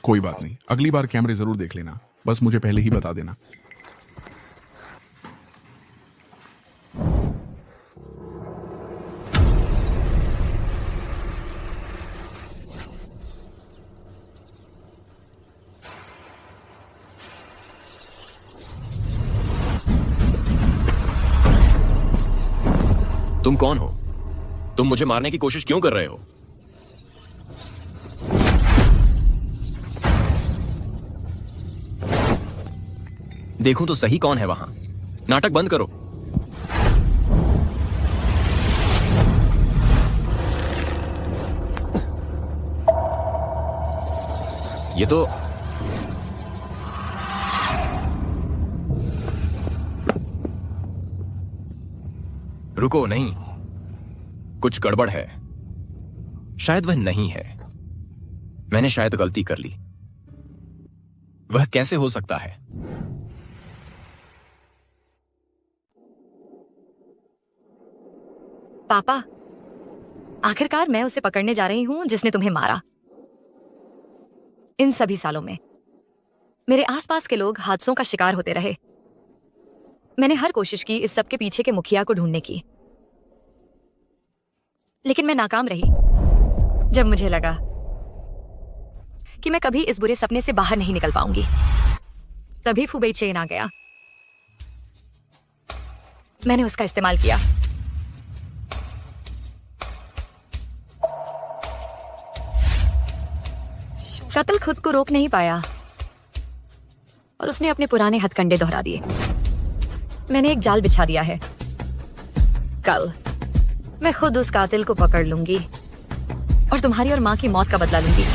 कोई बात नहीं, अगली बार कैमरे जरूर देख लेना, बस मुझे पहले ही बता देना। तुम कौन हो? तुम मुझे मारने की कोशिश क्यों कर रहे हो? देखूं तो सही कौन है वहां। नाटक बंद करो। ये तो रुको, नहीं, कुछ गड़बड़ है। शायद वह नहीं है। मैंने शायद गलती कर ली। वह कैसे हो सकता है? पापा, आखिरकार मैं उसे पकड़ने जा रही हूं जिसने तुम्हें मारा। इन सभी सालों में मेरे आसपास के लोग हादसों का शिकार होते रहे। मैंने हर कोशिश की इस सब के पीछे के मुखिया को ढूंढने की, लेकिन मैं नाकाम रही। जब मुझे लगा कि मैं कभी इस बुरे सपने से बाहर नहीं निकल पाऊंगी, तभी फुबेई चेन आ गया। मैंने उसका इस्तेमाल किया। कत्ल खुद को रोक नहीं पाया और उसने अपने पुराने हथकंडे दोहरा दिए। मैंने एक जाल बिछा दिया है। कल मैं खुद उस कातिल को पकड़ लूंगी और तुम्हारी और मां की मौत का बदला लूंगी।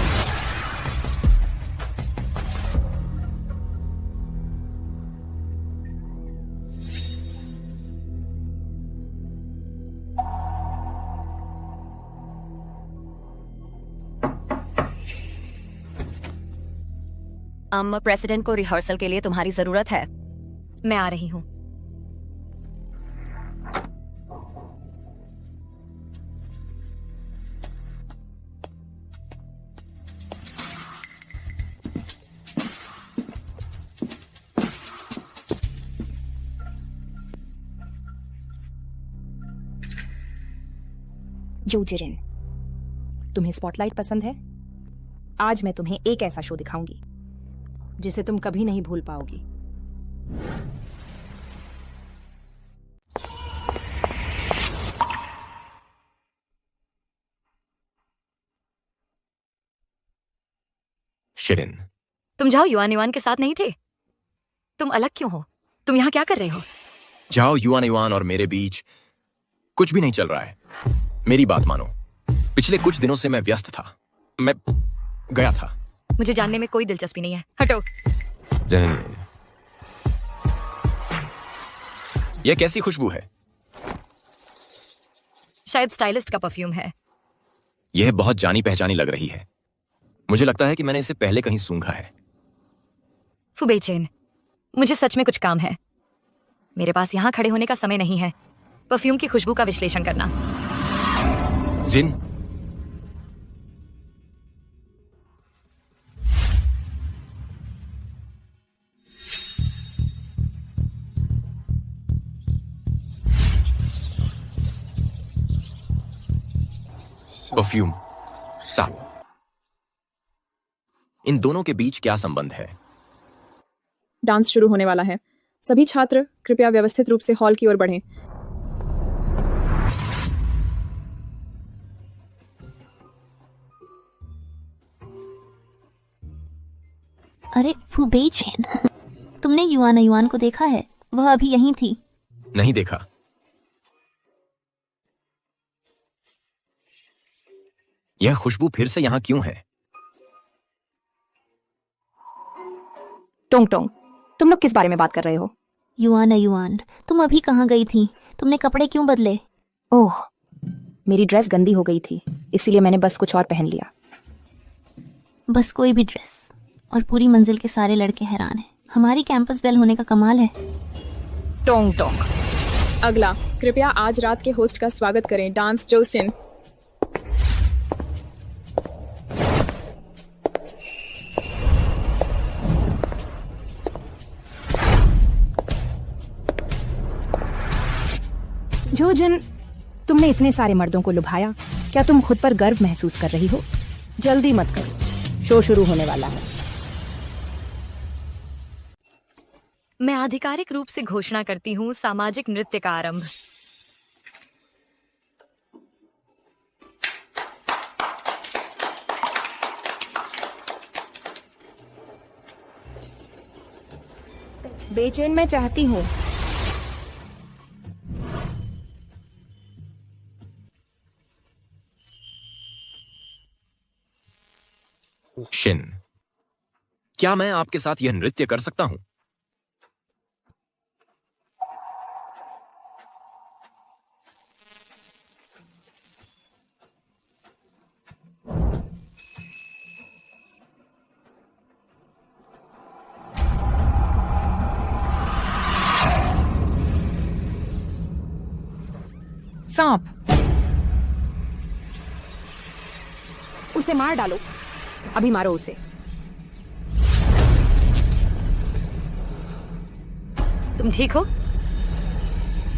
प्रेसिडेंट को रिहर्सल के लिए तुम्हारी जरूरत है। मैं आ रही हूं। जो जिरिन, तुम्हें स्पॉटलाइट पसंद है? आज मैं तुम्हें एक ऐसा शो दिखाऊंगी जिसे तुम कभी नहीं भूल पाओगी। शिरिन, तुम जाओ युआन युआन के साथ नहीं थे? तुम अलग क्यों हो? तुम यहाँ क्या कर रहे हो? जाओ, युआन युआन और मेरे बीच कुछ भी नहीं चल रहा है। मेरी बात मानो, पिछले कुछ दिनों से मैं व्यस्त था। मैं गया था। मुझे जानने में कोई दिलचस्पी नहीं है। हटो। यह कैसी खुशबू है? शायद स्टाइलिस्ट का परफ्यूम है। यह बहुत जानी पहचानी लग रही है। मुझे लगता है कि मैंने इसे पहले कहीं सूंघा है। फुबेई चेन, मुझे सच में कुछ काम है। मेरे पास यहाँ खड़े होने का समय नहीं है परफ्यूम की खुशबू का विश्लेषण करना। जिन, परफ्यूम, सांप, इन दोनों के बीच क्या संबंध है? डांस शुरू होने वाला है। सभी छात्र कृपया व्यवस्थित रूप से हॉल की ओर बढ़ें। अरे फुबेई चेन, तुमने युआन युआन को देखा है? वह अभी यहीं थी। नहीं देखा। यह खुशबू फिर से यहां क्यों है? टोंग टोंग, तुम लोग किस बारे में बात कर रहे हो? युआन युआन, तुम अभी कहाँ गई थी? तुमने कपड़े क्यों बदले? ओह, मेरी ड्रेस गंदी हो गई थी, इसीलिए मैंने बस कुछ और पहन लिया। बस कोई भी ड्रेस, और पूरी मंजिल के सारे लड़के हैरान हैं। हमारी कैंपस बेल होने का कमाल है। टोंग टोंग। अगला, कृपया आज रात के होस्ट का स्वागत करें, डांस जोसिन। जोजन, तुमने इतने सारे मर्दों को लुभाया, क्या तुम खुद पर गर्व महसूस कर रही हो? जल्दी मत करो, शो शुरू होने वाला है। मैं आधिकारिक रूप से घोषणा करती हूँ सामाजिक नृत्य का आरंभ। बेचैन मैं चाहती हूँ। शिन, क्या मैं आपके साथ यह नृत्य कर सकता हूं? सांप। उसे मार डालो, अभी मारो उसे। तुम ठीक हो?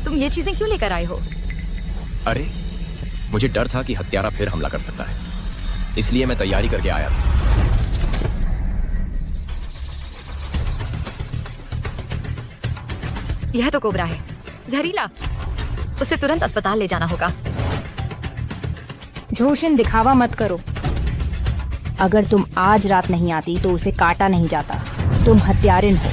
तुम ये चीजें क्यों लेकर आए हो? अरे, मुझे डर था कि हत्यारा फिर हमला कर सकता है, इसलिए मैं तैयारी करके आया था। यह तो कोबरा है, जहरीला। उसे तुरंत अस्पताल ले जाना होगा। जोशिन, दिखावा मत करो। अगर तुम आज रात नहीं आती तो उसे काटा नहीं जाता। तुम हत्यारिन हो।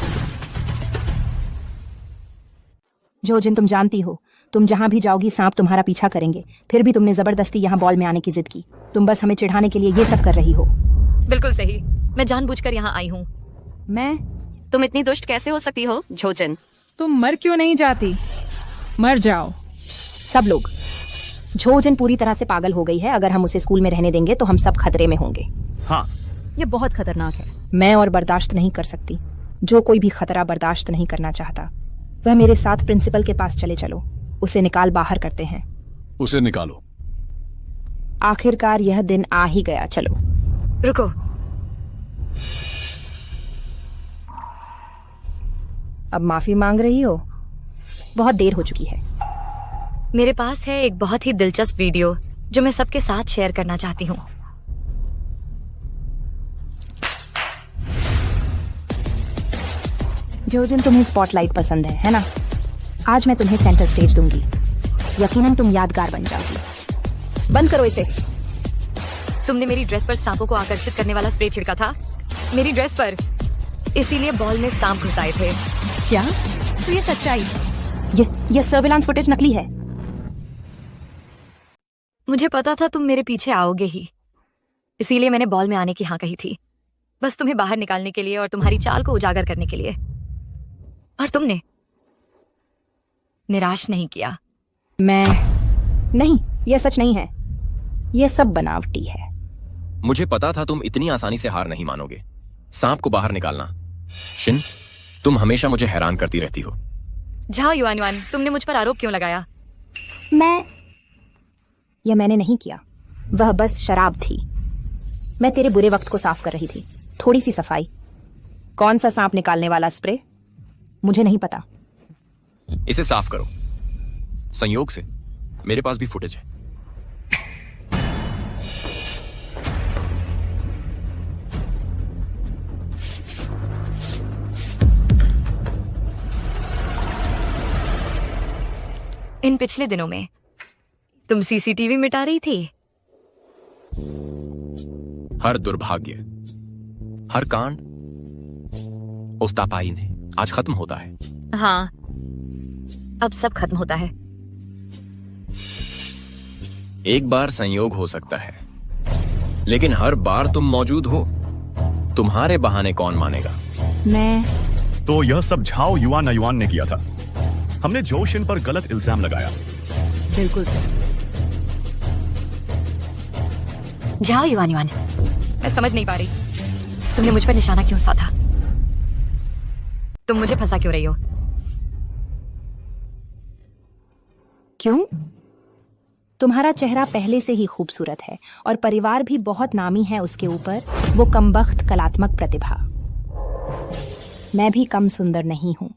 जोजिन, तुम जानती हो, तुम जहां भी जाओगी सांप तुम्हारा पीछा करेंगे। फिर भी तुमने जबरदस्ती यहाँ बॉल में आने की जिद की। तुम बस हमें चिढ़ाने के लिए ये सब कर रही हो। बिल्कुल सही, मैं जानबूझकर यहाँ आई हूँ। तुम इतनी दुष्ट कैसे हो सकती हो जोजन? तुम मर क्यों नहीं जाती? मर जाओ सब लोग। जोजन पूरी तरह से पागल हो गई है। अगर हम उसे स्कूल में रहने देंगे तो हम सब खतरे में होंगे। हाँ, ये बहुत खतरनाक है। मैं और बर्दाश्त नहीं कर सकती। जो कोई भी खतरा बर्दाश्त नहीं करना चाहता वह मेरे साथ प्रिंसिपल के पास चले चलो। उसे निकाल बाहर करते हैं। उसे निकालो। आखिरकार यह दिन आ ही गया। चलो। रुको, अब माफी मांग रही हो? बहुत देर हो चुकी है। मेरे पास है एक बहुत ही दिलचस्प वीडियो जो मैं सबके साथ शेयर करना चाहती हूँ। जोजन, तुम्हें स्पॉटलाइट पसंद है ना? आज मैं तुम्हें सेंटर स्टेज दूंगी। यकीनन तुम यादगार बन जाओगी। बंद करो इसे। तुमने मेरी ड्रेस पर सांपों को आकर्षित करने वाला स्प्रे छिड़का था, मेरी ड्रेस पर। इसीलिए बॉल में सांप घुस आए थे। क्या? तो ये सच्चाई? ये सर्विलांस फुटेज नकली है। मुझे पता था तुम मेरे पीछे आओगे ही, इसीलिए मैंने बॉल में आने की हाँ कही थी, बस तुम्हें बाहर निकालने के लिए और तुम्हारी चाल को उजागर करने के लिए। और तुमने निराश नहीं किया। नहीं, यह सच नहीं है। यह सब बनावटी है। मुझे पता था तुम इतनी आसानी से हार नहीं मानोगे। सांप को बाहर निकालना। शिन, तुम हमेशा मुझे हैरान करती रहती हो। जाओ युआन, तुमने मुझ पर आरोप क्यों लगाया? यह मैंने नहीं किया। वह बस शराब थी। मैं तेरे बुरे वक्त को साफ कर रही थी। थोड़ी सी सफाई। कौन सा सांप निकालने वाला स्प्रे? मुझे नहीं पता। इसे साफ करो। संयोग से मेरे पास भी फुटेज है। इन पिछले दिनों में तुम सीसीटीवी मिटा रही थी। हर दुर्भाग्य, हर कांड उस तापाई ने आज खत्म होता है। हाँ, अब सब खत्म होता है। एक बार संयोग हो सकता है, लेकिन हर बार तुम मौजूद हो। तुम्हारे बहाने कौन मानेगा? तो यह सब झाओ युआन ने किया था। हमने जोशिन पर गलत इल्जाम लगाया। बिल्कुल। जाओ युआन, मैं समझ नहीं पा रही तुमने मुझ पर निशाना क्यों साधा। तुम मुझे फंसा क्यों रही हो? क्यों? तुम्हारा चेहरा पहले से ही खूबसूरत है और परिवार भी बहुत नामी है उसके ऊपर वो कमबख्त कलात्मक प्रतिभा। मैं भी कम सुंदर नहीं हूं।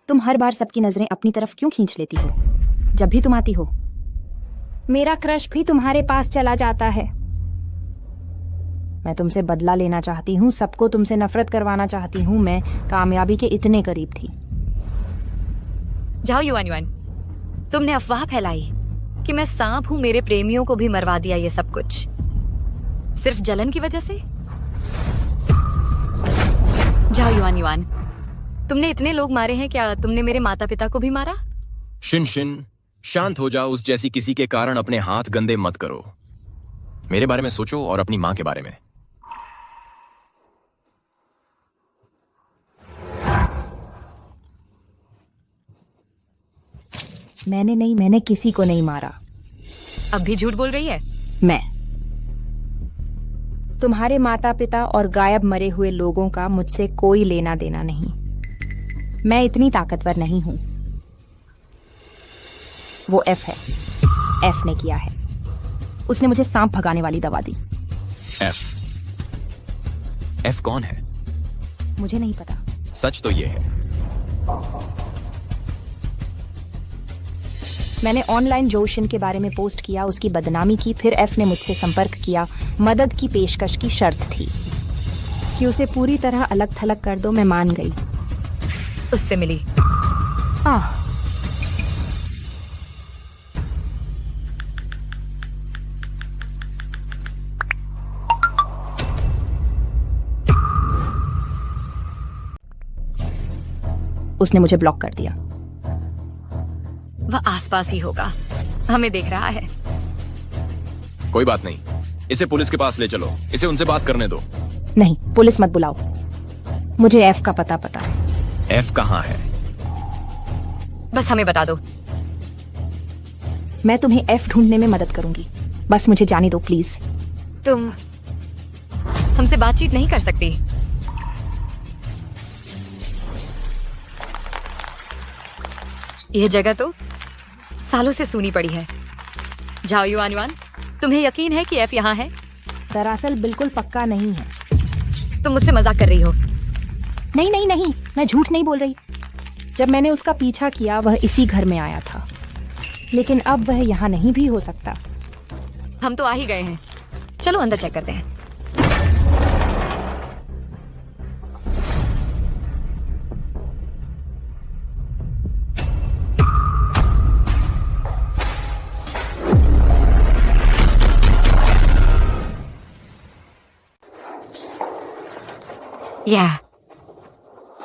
तुम हर बार सबकी नजरें अपनी तरफ क्यों खींच लेती हो? जब भी तुम आती हो मेरा क्रश भी तुम्हारे पास चला जाता है। मैं तुमसे बदला लेना चाहती हूँ, सबको तुमसे नफरत करवाना चाहती हूँ। मैं कामयाबी के इतने करीब थी। जाओ युआन युआन, तुमने अफवाह फैलाई कि मैं सांप हूं, मेरे प्रेमियों को भी मरवा दिया ये सब कुछ सिर्फ जलन की वजह से। जाओ युआन युआन, तुमने इतने लोग मारे हैं, क्या तुमने मेरे माता पिता को भी मारा? शिन शिन, शांत हो जाओ। उस जैसी किसी के कारण अपने हाथ गंदे मत करो। मेरे बारे में सोचो और अपनी मां के बारे में। मैंने किसी को नहीं मारा। अब भी झूठ बोल रही है? मैं तुम्हारे माता पिता और गायब मरे हुए लोगों का मुझसे कोई लेना देना नहीं। मैं इतनी ताकतवर नहीं हूं। वो एफ है, एफ ने किया है। उसने मुझे सांप भगाने वाली दवा दी। एफ कौन है? मुझे नहीं पता। सच तो ये है, मैंने ऑनलाइन जोशिन के बारे में पोस्ट किया, उसकी बदनामी की। फिर एफ ने मुझसे संपर्क किया। मदद की पेशकश की शर्त थी कि उसे पूरी तरह अलग थलग कर दो। मैं मान गई। उससे मिली? हाँ। उसने मुझे ब्लॉक कर दिया। वह आसपास ही होगा, हमें देख रहा है। कोई बात नहीं, इसे पुलिस के पास ले चलो। इसे उनसे बात करने दो। नहीं, पुलिस मत बुलाओ। मुझे एफ का पता है। एफ कहाँ है? बस हमें बता दो। मैं तुम्हें एफ ढूंढने में मदद करूंगी। बस मुझे जाने दो प्लीज। तुम हमसे बातचीत नहीं कर सकती? यह जगह तो सालों से सूनी पड़ी है। जाओ युआन युआन, तुम्हें यकीन है कि एफ यहाँ है? दरअसल बिल्कुल पक्का नहीं है। तुम मुझसे मजाक कर रही हो? नहीं, मैं झूठ नहीं बोल रही। जब मैंने उसका पीछा किया वह इसी घर में आया था, लेकिन अब वह यहाँ नहीं भी हो सकता। हम तो आ ही गए हैं, चलो अंदर चेक करते हैं।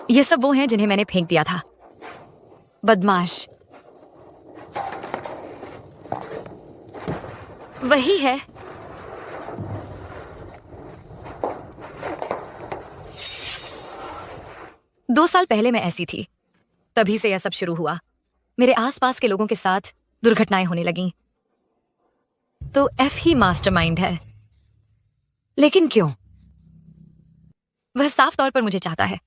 ये सब वो हैं जिन्हें मैंने फेंक दिया था। बदमाश वही है। दो साल पहले मैं ऐसी थी, तभी से यह सब शुरू हुआ। मेरे आसपास के लोगों के साथ दुर्घटनाएं होने लगीं। तो एफ ही मास्टरमाइंड है। लेकिन क्यों? वह साफ तौर पर मुझे चाहता है।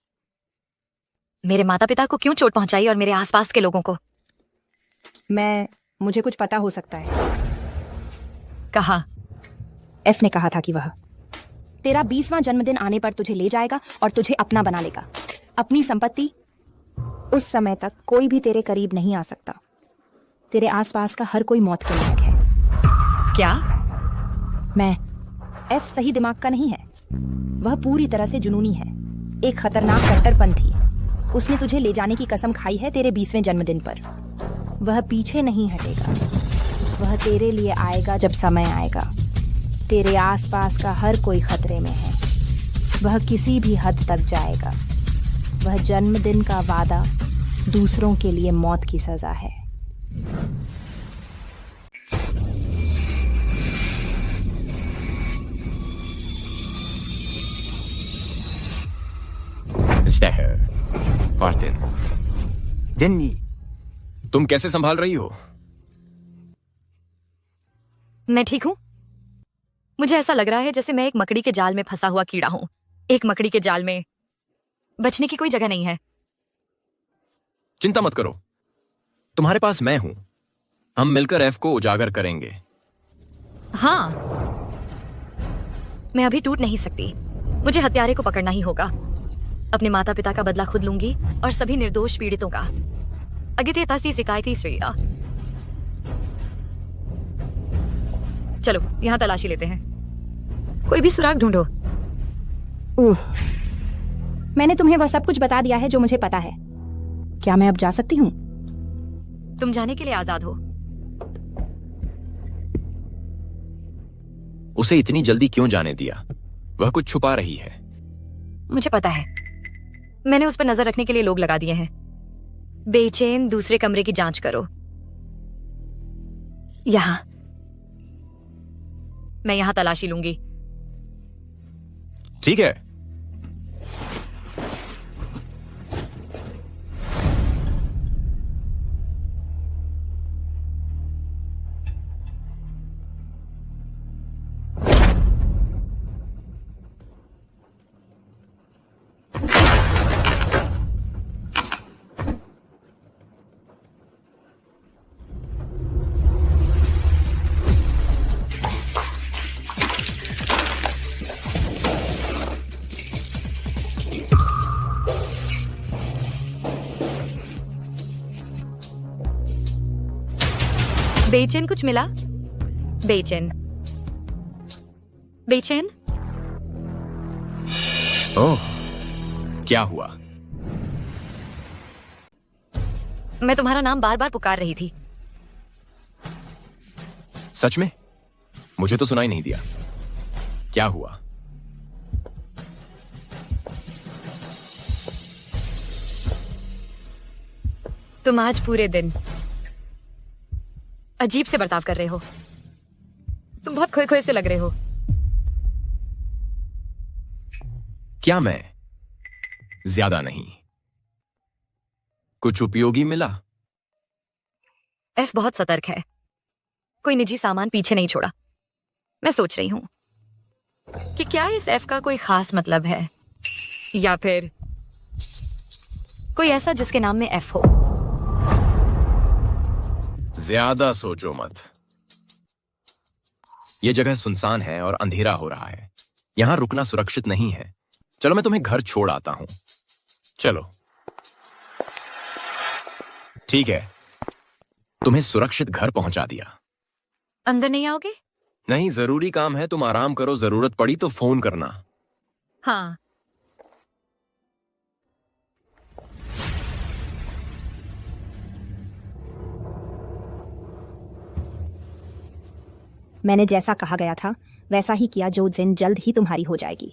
मेरे माता पिता को क्यों चोट पहुंचाई और मेरे आसपास के लोगों को? मुझे कुछ पता हो सकता है। कहा? एफ ने कहा था कि वह तेरा 20वां जन्मदिन आने पर तुझे ले जाएगा और तुझे अपना बना लेगा। अपनी संपत्ति। उस समय तक कोई भी तेरे करीब नहीं आ सकता। तेरे आसपास का हर कोई मौत के लायक है। क्या? एफ सही दिमाग का नहीं है। वह पूरी तरह से जुनूनी है, एक खतरनाक कट्टरपंथी। उसने तुझे ले जाने की कसम खाई है तेरे 20वें जन्मदिन पर। वह पीछे नहीं हटेगा। वह तेरे लिए आएगा जब समय आएगा। तेरे आसपास का हर कोई खतरे में है। वह किसी भी हद तक जाएगा। वह जन्मदिन का वादा दूसरों के लिए मौत की सजा है। जेन्नी, तुम कैसे संभाल रही हो? मैं ठीक हूं। मुझे ऐसा लग रहा है जैसे मैं एक मकड़ी के जाल में फंसा हुआ कीड़ा हूं। एक मकड़ी के जाल में बचने की कोई जगह नहीं है। चिंता मत करो, तुम्हारे पास मैं हूं। हम मिलकर एफ को उजागर करेंगे। हाँ, मैं अभी टूट नहीं सकती। मुझे हत्यारे को पकड़ना ही होगा। अपने माता पिता का बदला खुद लूंगी और सभी निर्दोष पीड़ितों का। अगिते तासी शिकायती श्रेया। चलो यहाँ तलाशी लेते हैं, कोई भी सुराग ढूंढो। मैंने तुम्हें वह सब कुछ बता दिया है जो मुझे पता है। क्या मैं अब जा सकती हूँ? तुम जाने के लिए आजाद हो। उसे इतनी जल्दी क्यों जाने दिया? वह कुछ छुपा रही है। मुझे पता है, मैंने उस पर नजर रखने के लिए लोग लगा दिए हैं। बेचैन दूसरे कमरे की जांच करो। यहां मैं यहां तलाशी लूंगी। ठीक है। बेचैन कुछ मिला? बेचैन बेचैन ओह, क्या हुआ? मैं तुम्हारा नाम बार बार पुकार रही थी। सच में? मुझे तो सुनाई नहीं दिया। क्या हुआ? तुम आज पूरे दिन अजीब से बर्ताव कर रहे हो। तुम बहुत खोए खोए से लग रहे हो। क्या मैं ज्यादा नहीं? कुछ उपयोगी मिला? एफ बहुत सतर्क है, कोई निजी सामान पीछे नहीं छोड़ा। मैं सोच रही हूं कि क्या इस एफ का कोई खास मतलब है, या फिर कोई ऐसा जिसके नाम में एफ हो। ज्यादा सोचो मत। यह जगह सुनसान है और अंधेरा हो रहा है। यहां रुकना सुरक्षित नहीं है। चलो मैं तुम्हें घर छोड़ आता हूं। चलो। ठीक है, तुम्हें सुरक्षित घर पहुंचा दिया। अंदर नहीं आओगे? नहीं, जरूरी काम है। तुम आराम करो, जरूरत पड़ी तो फोन करना। हाँ। मैंने जैसा कहा गया था वैसा ही किया। जो जिन जल्द ही तुम्हारी हो जाएगी।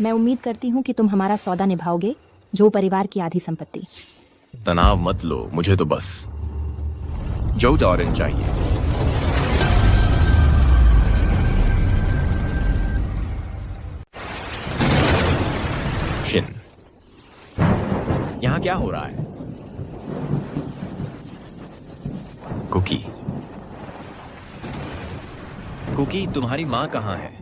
मैं उम्मीद करती हूँ कि तुम हमारा सौदा निभाओगे, जो परिवार की आधी संपत्ति। तनाव मत लो, मुझे तो बस जो डॉरेन चाहिए। शिन, यहां क्या हो रहा है? कुकी, कुकी, तुम्हारी मां कहां है?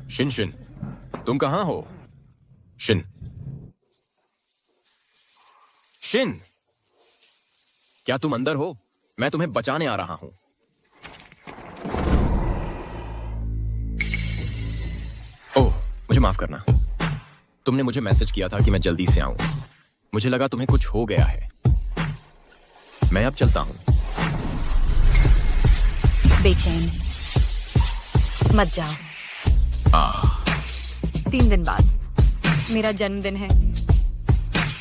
शिन, शिन, तुम कहां हो? शिन, शिन, क्या तुम अंदर हो? मैं तुम्हें बचाने आ रहा हूं। ओह, मुझे माफ करना। तुमने मुझे मैसेज किया था कि मैं जल्दी से आऊं। मुझे लगा तुम्हें कुछ हो गया है। मैं अब चलता हूं। बेचैन मत जाओ। 3 दिन बाद मेरा जन्मदिन है।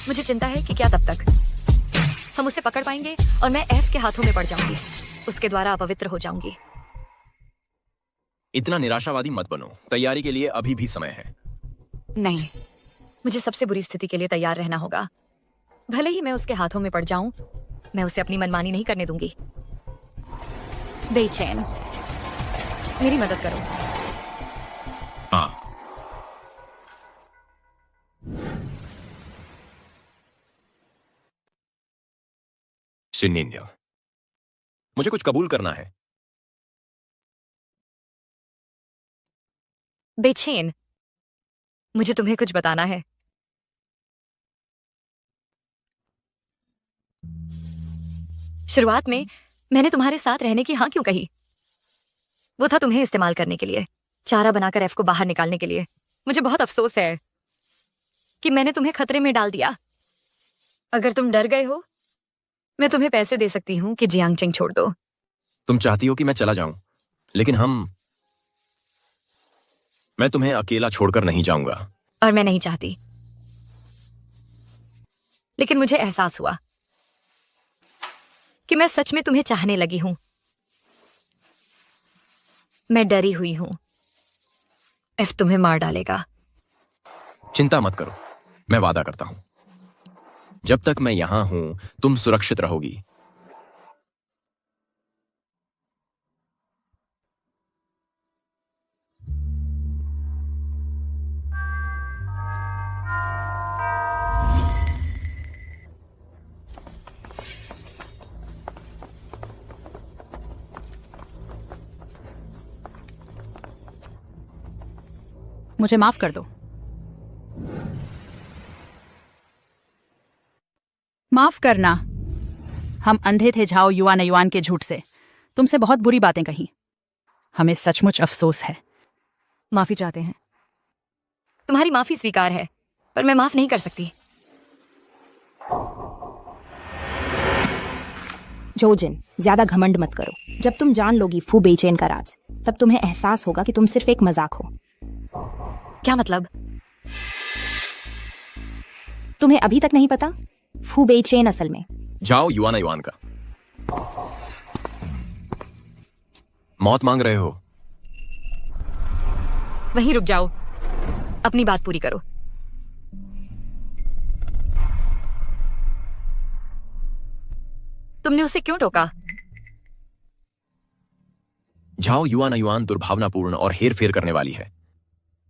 मुझे चिंता है कि क्या तब तक हम उसे पकड़ पाएंगे और मैं एफ के हाथों में पड़ जाऊंगी। उसके द्वारा अपवित्र हो जाऊंगी। इतना निराशावादी मत बनो। तैयारी के लिए अभी भी समय है। नहीं, मुझे सबसे बुरी स्थिति के लिए तैयार रहना होगा। भले ही मैं उसके हाथों में पड़ जाऊं, मैं उसे अपनी मनमानी नहीं करने दूंगी। बेचैन, मेरी मदद करो। हाँ। शिनिन्या, मुझे कुछ कबूल करना है। बेचैन, मुझे तुम्हें कुछ बताना है। शुरुआत में मैंने तुम्हारे साथ रहने की हाँ क्यों कही? वो था तुम्हें इस्तेमाल करने के लिए, चारा बनाकर एफ को बाहर निकालने के लिए। मुझे बहुत अफसोस है कि मैंने तुम्हें खतरे में डाल दिया। अगर तुम डर गए हो, मैं तुम्हें पैसे दे सकती हूँ कि जियांगचेंग छोड़ दो। तुम चाहती हो कि मैं चला जाऊं, लेकिन मैं तुम्हें अकेला छोड़कर नहीं जाऊंगा। और मैं नहीं चाहती, लेकिन मुझे एहसास हुआ कि मैं सच में तुम्हें चाहने लगी हूं। मैं डरी हुई हूं, एफ तुम्हें मार डालेगा। चिंता मत करो, मैं वादा करता हूं, जब तक मैं यहां हूं तुम सुरक्षित रहोगी। मुझे माफ कर दो। माफ करना। हम अंधे थे झाओ युआन के झूठ से। तुमसे बहुत बुरी बातें कही। हमें सचमुच अफसोस है। माफी चाहते हैं। तुम्हारी माफी स्वीकार है, पर मैं माफ नहीं कर सकती। जोजिन, ज्यादा घमंड मत करो। जब तुम जान लोगी फू बेचैन का राज, तब तुम्हें एहसास होगा कि तुम सिर्फ एक मजाक हो। क्या मतलब? तुम्हें अभी तक नहीं पता? फू बेचैन असल में जाओ युआन का मौत मांग रहे हो। वहीं रुक जाओ, अपनी बात पूरी करो। तुमने उसे क्यों टोका? जाओ युआन दुर्भावनापूर्ण और हेरफेर करने वाली है।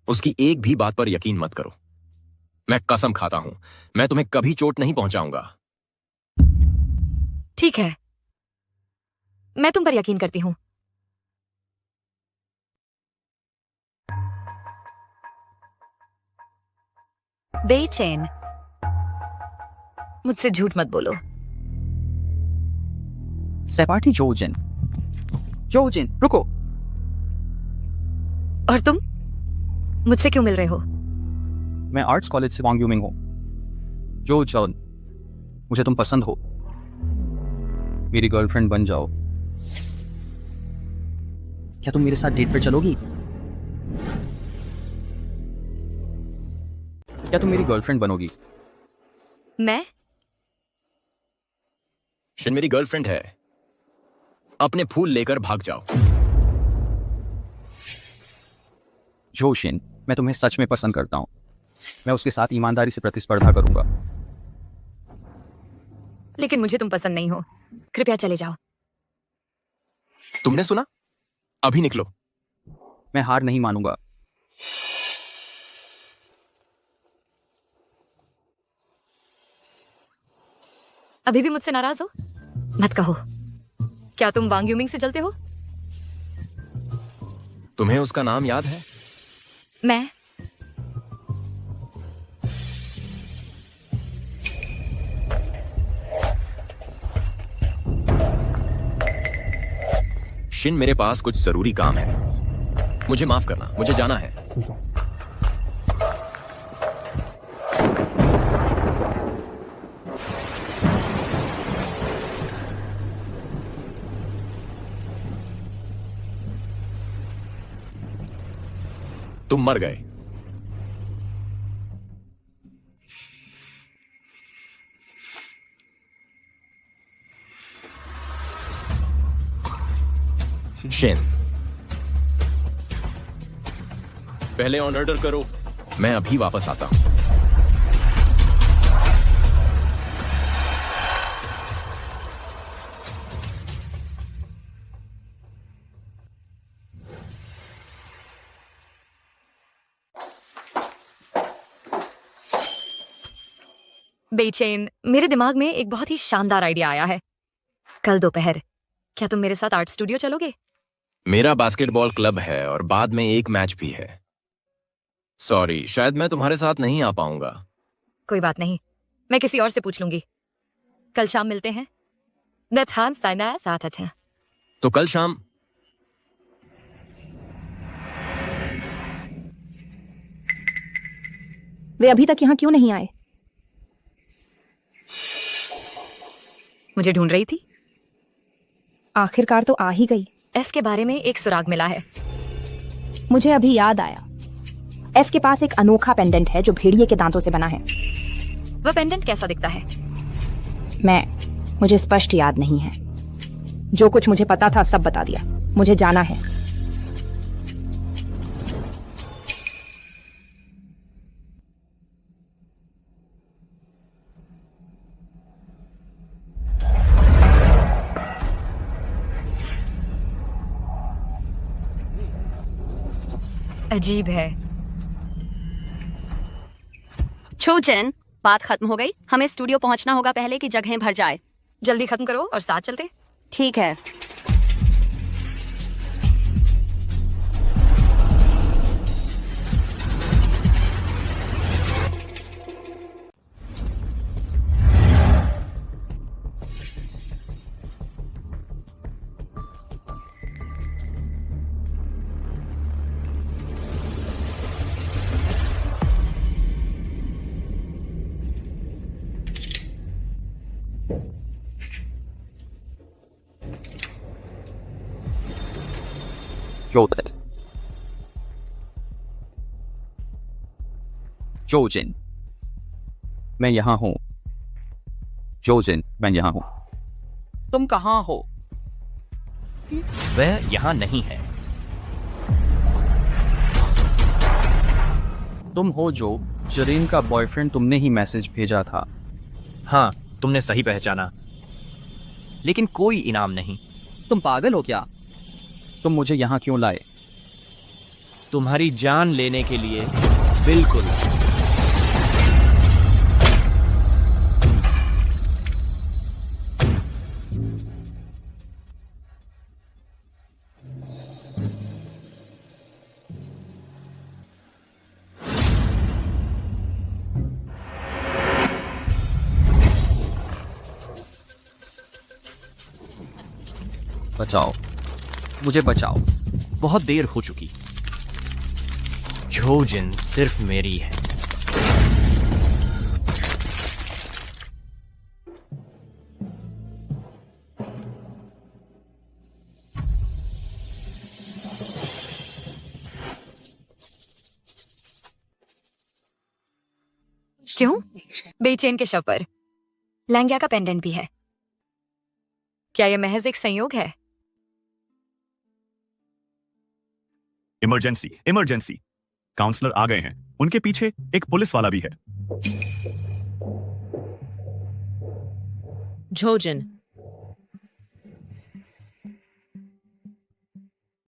उसकी एक भी बात पर यकीन मत करो। मैं कसम खाता हूं, मैं तुम्हें कभी चोट नहीं पहुंचाऊंगा। ठीक है, मैं तुम पर यकीन करती हूं। बेचैन, मुझसे झूठ मत बोलो। सहपाठी जोजिन, रुको। और तुम मुझसे क्यों मिल रहे हो? मैं आर्ट्स कॉलेज से वांगयूमिंग हूँ। जोजन, मुझे तुम पसंद हो। मेरी गर्लफ्रेंड बन जाओ। क्या तुम मेरे साथ डेट पर चलोगी? क्या तुम मेरी गर्लफ्रेंड बनोगी? मैं? शिन मेरी गर्लफ्रेंड है। अपने फूल लेकर भाग जाओ। जोशिन, मैं तुम्हें सच में पसंद करता हूं। मैं उसके साथ ईमानदारी से प्रतिस्पर्धा करूंगा। लेकिन मुझे तुम पसंद नहीं हो। कृपया चले जाओ। तुमने सुना? अभी निकलो। मैं हार नहीं मानूंगा। अभी भी मुझसे नाराज हो? मत कहो। क्या तुम वांगयूमिंग से जलते हो? तुम्हें उसका नाम याद है? मैं? शिन, मेरे पास कुछ जरूरी काम है। मुझे माफ करना, मुझे जाना है। तुम मर गए। शिन, पहले ऑर्डर करो। मैं अभी वापस आता हूं। बेचैन, मेरे दिमाग में एक बहुत ही शानदार आइडिया आया है। कल दोपहर क्या तुम मेरे साथ आर्ट स्टूडियो चलोगे? मेरा बास्केटबॉल क्लब है और बाद में एक मैच भी है। सॉरी, शायद मैं तुम्हारे साथ नहीं आ पाऊंगा। कोई बात नहीं, मैं किसी और से पूछ लूंगी। कल शाम मिलते हैं। तो कल शाम? वे अभी तक यहाँ क्यों नहीं आए? मुझे ढूंढ रही थी? आखिरकार तो आ ही गई। एफ के बारे में एक सुराग मिला है। मुझे अभी याद आया, एफ के पास एक अनोखा पेंडेंट है जो भेड़िए के दांतों से बना है। वह पेंडेंट कैसा दिखता है? मुझे स्पष्ट याद नहीं है। जो कुछ मुझे पता था सब बता दिया। मुझे जाना है। अजीब है। छोचन, बात खत्म हो गई। हमें स्टूडियो पहुंचना होगा पहले कि जगहें भर जाए। जल्दी खत्म करो और साथ चलते। ठीक है। जोजिन, मैं यहाँ हूँ। जोजिन, मैं यहाँ हूँ। तुम कहाँ हो? वह यहाँ नहीं है। तुम हो जो जरीन का बॉयफ्रेंड। तुमने ही मैसेज भेजा था। हाँ, तुमने सही पहचाना, लेकिन कोई इनाम नहीं। तुम पागल हो क्या? तुम मुझे यहाँ क्यों लाए? तुम्हारी जान लेने के लिए। बिल्कुल। बचाओ, मुझे बचाओ। बहुत देर हो चुकी। जोजिन सिर्फ मेरी है। क्यों? बेचैन के शव पर लैंगिया का पेंडेंट भी है। क्या यह महज एक संयोग है? Emergency, emergency. काउंसलर आ गए हैं। उनके पीछे एक पुलिस वाला भी है। जोजिन,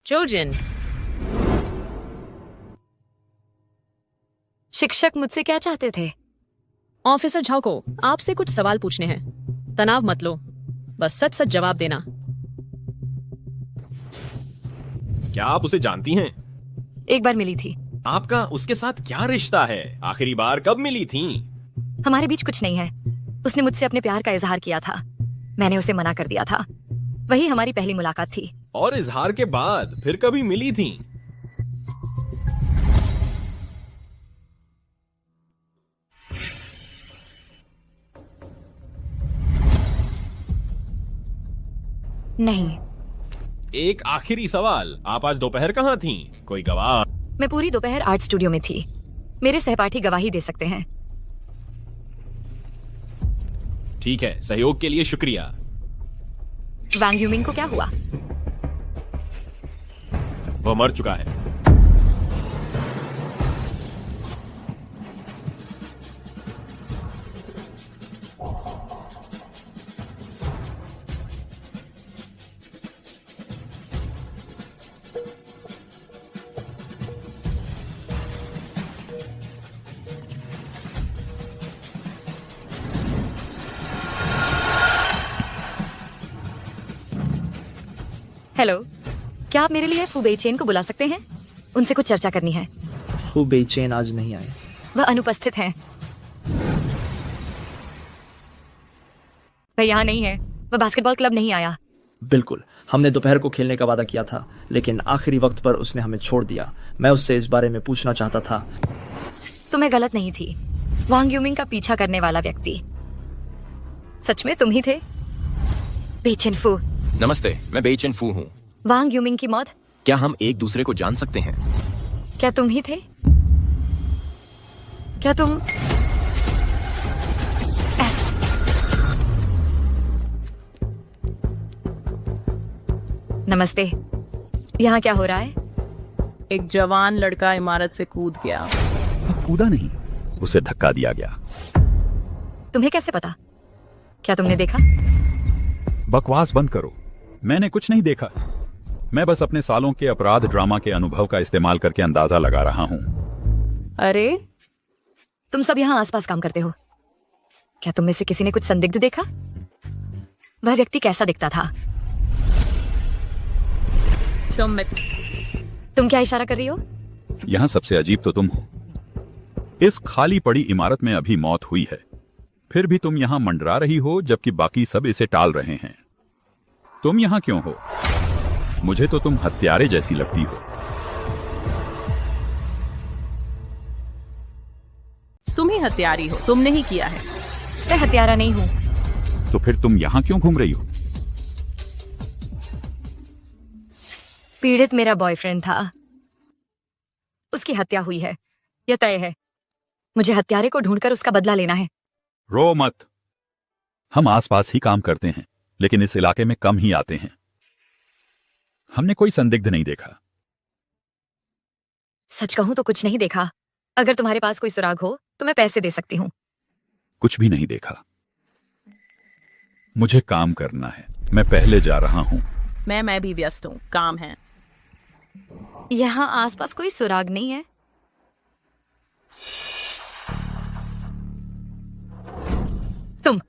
जोजिन। शिक्षक मुझसे क्या चाहते थे? ऑफिसर झाओ को आपसे कुछ सवाल पूछने हैं। तनाव मत लो, बस सच सच जवाब देना। क्या आप उसे जानती हैं? एक बार मिली थी। आपका उसके साथ क्या रिश्ता है? आखिरी बार कब मिली थी? हमारे बीच कुछ नहीं है। उसने मुझसे अपने प्यार का इजहार किया था। मैंने उसे मना कर दिया था। वही हमारी पहली मुलाकात थी। और इजहार के बाद फिर कभी मिली थी? नहीं। एक आखिरी सवाल, आप आज दोपहर कहाँ थीं? कोई गवाह? मैं पूरी दोपहर आर्ट स्टूडियो में थी। मेरे सहपाठी गवाही दे सकते हैं। ठीक है, सहयोग के लिए शुक्रिया। वांग यूमिंग को क्या हुआ? वो मर चुका है। हेलो, क्या आप मेरे लिए फू बेचैन को बुला सकते हैं? उनसे कुछ चर्चा करनी है। फू बेचैन आज नहीं आए। वह अनुपस्थित हैं। वह यहाँ नहीं है। वह बास्केटबॉल क्लब नहीं आया। बिल्कुल, हमने दोपहर को खेलने का वादा किया था, लेकिन आखिरी वक्त पर उसने हमें छोड़ दिया। मैं उससे इस बारे में पूछना चाहता था। तुम्हें गलत नहीं थी। वांग यूमिंग का पीछा करने वाला व्यक्ति सच में तुम ही थे? बेचैन फू। नमस्ते, मैं बेचैन फू हूँ। वांग यूमिंग की मौत। क्या हम एक दूसरे को जान सकते हैं? क्या तुम ही थे? क्या तुम? नमस्ते। यहाँ क्या हो रहा है? एक जवान लड़का इमारत से कूद गया। कूदा नहीं, उसे धक्का दिया गया। तुम्हें कैसे पता? क्या तुमने देखा? बकवास बंद करो। मैंने कुछ नहीं देखा। मैं बस अपने सालों के अपराध ड्रामा के अनुभव का इस्तेमाल करके अंदाजा लगा रहा हूँ। अरे, तुम सब यहाँ आसपास काम करते हो। क्या तुम में से किसी ने कुछ संदिग्ध देखा? वह व्यक्ति कैसा दिखता था? तुम क्या इशारा कर रही हो? यहाँ सबसे अजीब तो तुम हो। इस खाली पड़ी इमारत में अभी मौत हुई है, फिर भी तुम यहाँ मंडरा रही हो जबकि बाकी सब इसे टाल रहे हैं। तुम यहाँ क्यों हो? मुझे तो तुम हत्यारे जैसी लगती हो। तुम ही हत्यारी हो, तुमने ही किया है। मैं हत्यारा नहीं हूँ। तो फिर तुम यहाँ क्यों घूम रही हो? पीड़ित मेरा बॉयफ्रेंड था। उसकी हत्या हुई है, यह तय है। मुझे हत्यारे को ढूंढकर उसका बदला लेना है। रो मत। हम आसपास ही काम करते हैं, लेकिन इस इलाके में कम ही आते हैं। हमने कोई संदिग्ध नहीं देखा। सच कहूं तो कुछ नहीं देखा। अगर तुम्हारे पास कोई सुराग हो तो मैं पैसे दे सकती हूँ। कुछ भी नहीं देखा। मुझे काम करना है, मैं पहले जा रहा हूँ। मैं भी व्यस्त हूँ, काम है। यहाँ आसपास कोई सुराग नहीं है। तुम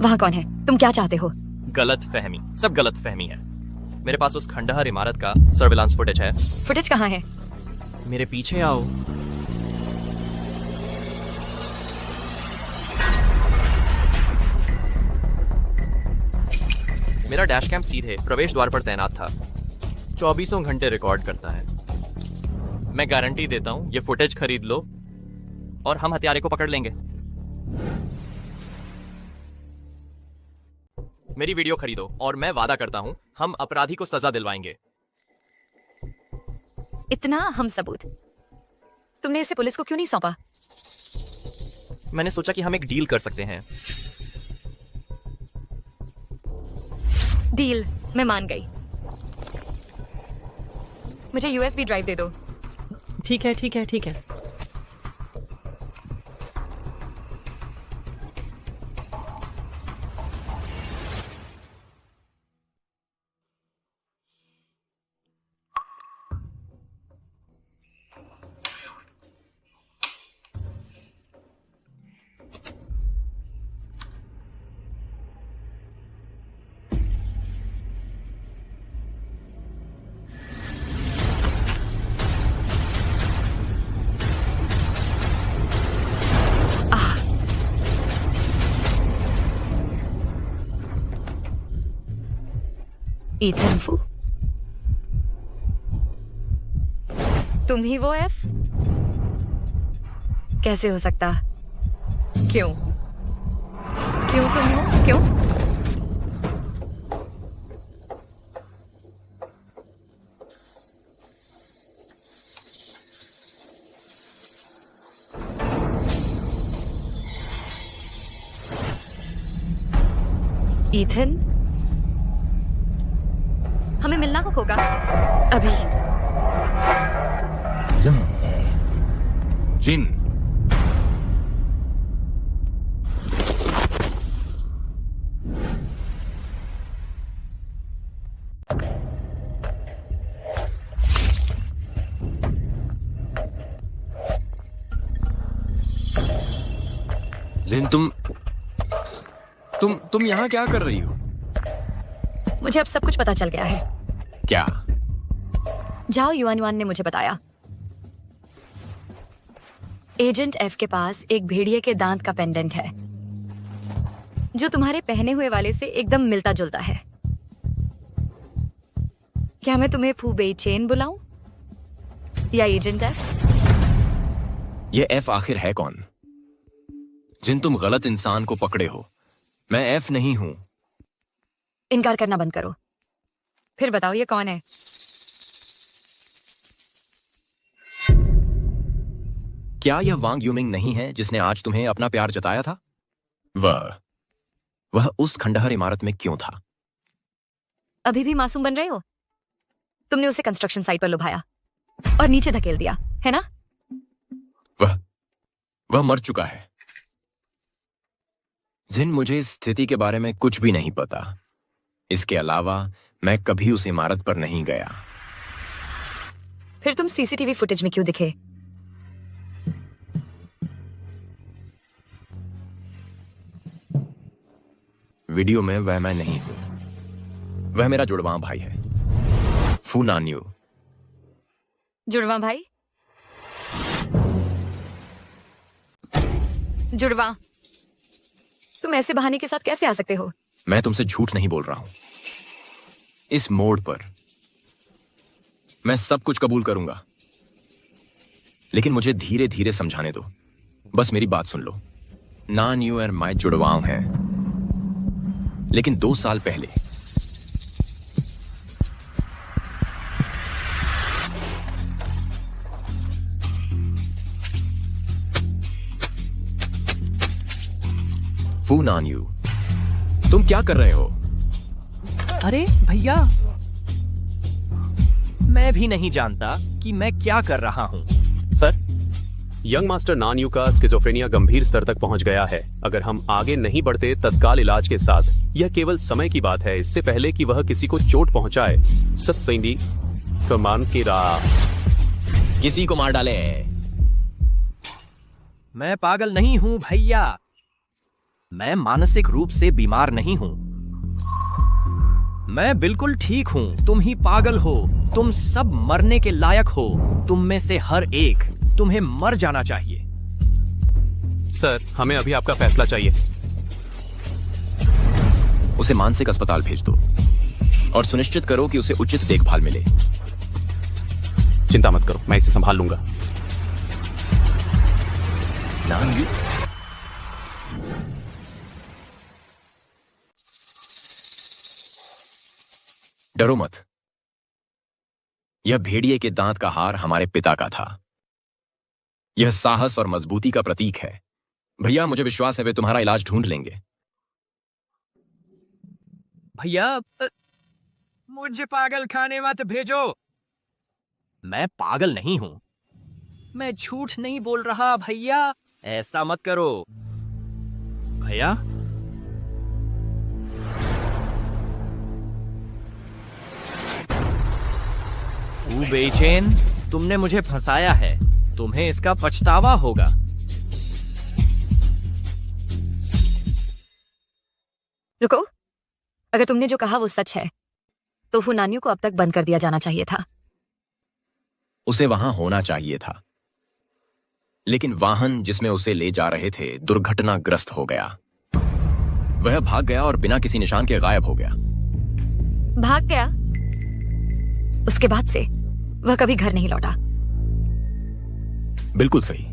वहाँ कौन है? तुम क्या चाहते हो? गलत फहमी, सब गलत फहमी है। मेरे पास उस खंडहर इमारत का सर्विलांस फुटेज है। फुटेज कहाँ है? मेरे पीछे आओ। मेरा डैश कैम सीधे प्रवेश द्वार पर तैनात था। 24 घंटे रिकॉर्ड करता है। मैं गारंटी देता हूं, ये फुटेज खरीद लो और हम हत्यारे को पकड़ लेंगे। मेरी वीडियो खरीदो और मैं वादा करता हूं, हम अपराधी को सजा दिलवाएंगे। इतना हम सबूत। तुमने इसे पुलिस को क्यों नहीं सौंपा? मैंने सोचा कि हम एक डील कर सकते हैं। डील? मैं मान गई। मुझे यूएसबी ड्राइव दे दो। ठीक है, ठीक है, ठीक है। ईथन फू, तुम ही वो एफ? कैसे हो सकता? क्यों? क्यों तुम हो? क्यों? ईथन, हमें मिलना होगा अभी। जिन, जिन, तुम यहाँ क्या कर रही हो? मुझे अब सब कुछ पता चल गया है। क्या? जाओ युआन ने मुझे बताया। एजेंट एफ के पास एक भेड़िए के दांत का पेंडेंट है जो तुम्हारे पहने हुए वाले से एकदम मिलता जुलता है। क्या मैं तुम्हें फू बेचैन बुलाऊं या एजेंट एफ? ये एफ आखिर है कौन? जिन, तुम गलत इंसान को पकड़े हो। मैं एफ नहीं हूं। इनकार करना बंद करो। फिर बताओ ये कौन है? क्या यह वांग यूमिंग नहीं है जिसने आज तुम्हें अपना प्यार जताया था? वह उस खंडहर इमारत में क्यों था? अभी भी मासूम बन रहे हो? तुमने उसे कंस्ट्रक्शन साइट पर लुभाया और नीचे धकेल दिया, है ना? वह मर चुका है। जिन, मुझे इस स्थिति के बारे में कुछ भी नहीं पता। इसके अलावा मैं कभी उस इमारत पर नहीं गया। फिर तुम सीसीटीवी फुटेज में क्यों दिखे? वीडियो में वह मैं नहीं हूं। वह मेरा जुड़वां भाई है, फू नान्यू। जुड़वां भाई? जुड़वां, तुम ऐसे बहाने के साथ कैसे आ सकते हो? मैं तुमसे झूठ नहीं बोल रहा हूं। इस मोड़ पर मैं सब कुछ कबूल करूंगा, लेकिन मुझे धीरे धीरे समझाने दो। बस मेरी बात सुन लो। नान्यू और मैं जुड़वां हैं, लेकिन 2 साल पहले फू नान्यू, तुम क्या कर रहे हो? अरे भैया, मैं भी नहीं जानता कि मैं क्या कर रहा हूं। सर, यंग मास्टर नानयू का स्किज़ोफ्रेनिया गंभीर स्तर तक पहुंच गया है। अगर हम आगे नहीं बढ़ते तत्काल इलाज के साथ, यह केवल समय की बात है, इससे पहले कि वह किसी को चोट पहुंचाए। सस्सेंडी कमान की राह। किसी को मार डाले। मैं पागल नहीं हूं भैया। मैं मानसिक रूप से बीमार नहीं हूं। मैं बिल्कुल ठीक हूं। तुम ही पागल हो। तुम सब मरने के लायक हो। तुम में से हर एक। तुम्हें मर जाना चाहिए। सर, हमें अभी आपका फैसला चाहिए। उसे मानसिक अस्पताल भेज दो और सुनिश्चित करो कि उसे उचित देखभाल मिले। चिंता मत करो, मैं इसे संभाल लूंगा। नान्यू, डरो मत। यह भेड़िए के दांत का हार हमारे पिता का था। यह साहस और मजबूती का प्रतीक है। भैया, मुझे विश्वास है वे तुम्हारा इलाज ढूंढ लेंगे। भैया, मुझे पागल खाने मत भेजो। मैं पागल नहीं हूं। मैं झूठ नहीं बोल रहा भैया। ऐसा मत करो भैया। तू बेचैन, तुमने मुझे फंसाया है। तुम्हें इसका पछतावा होगा। रुको, अगर तुमने जो कहा वो सच है तो फुनानियों को अब तक बंद कर दिया जाना चाहिए था। उसे वहां होना चाहिए था, लेकिन वाहन जिसमें उसे ले जा रहे थे दुर्घटनाग्रस्त हो गया। वह भाग गया और बिना किसी निशान के गायब हो गया। भाग गया? उसके बाद से वह कभी घर नहीं लौटा। बिल्कुल सही।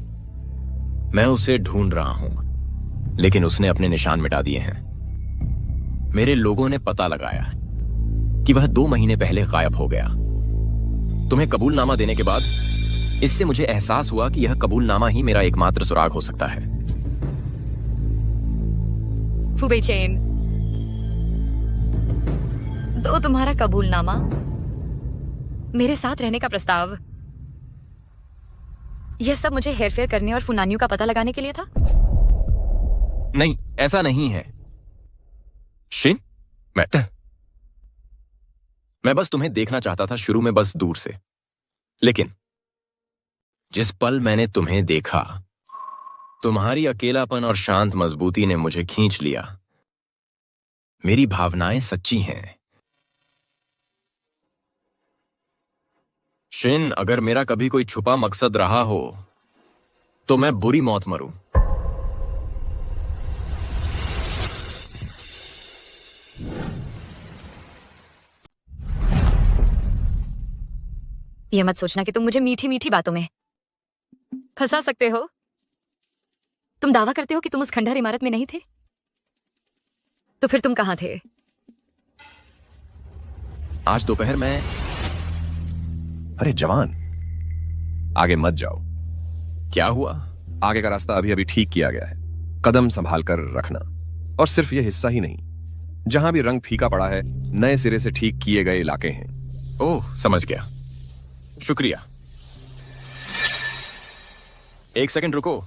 मैं उसे ढूंढ रहा हूं, लेकिन उसने अपने निशान मिटा दिए हैं। मेरे लोगों ने पता लगाया कि वह 2 महीने पहले गायब हो गया। तुम्हें कबूलनामा देने के बाद इससे मुझे एहसास हुआ कि यह कबूलनामा ही मेरा एकमात्र सुराग हो सकता है। फुबेचेन, दो तुम्हारा कबूलनामा, मेरे साथ रहने का प्रस्ताव, यह सब मुझे हेरफेर करने और फुनानियों का पता लगाने के लिए था? नहीं, ऐसा नहीं है शिन। मैं बस तुम्हें देखना चाहता था, शुरू में बस दूर से। लेकिन जिस पल मैंने तुम्हें देखा, तुम्हारी अकेलापन और शांत मजबूती ने मुझे खींच लिया। मेरी भावनाएं सच्ची हैं शिन। अगर मेरा कभी कोई छुपा मकसद रहा हो तो मैं बुरी मौत मरूं। यह मत सोचना कि तुम मुझे मीठी मीठी बातों में फंसा सकते हो। तुम दावा करते हो कि तुम उस खंडहर इमारत में नहीं थे, तो फिर तुम कहां थे? आज दोपहर में। अरे जवान, आगे मत जाओ। क्या हुआ? आगे का रास्ता अभी अभी ठीक किया गया है, कदम संभाल कर रखना। और सिर्फ यह हिस्सा ही नहीं, जहां भी रंग फीका पड़ा है नए सिरे से ठीक किए गए इलाके हैं। ओह, समझ गया, शुक्रिया। एक सेकंड रुको।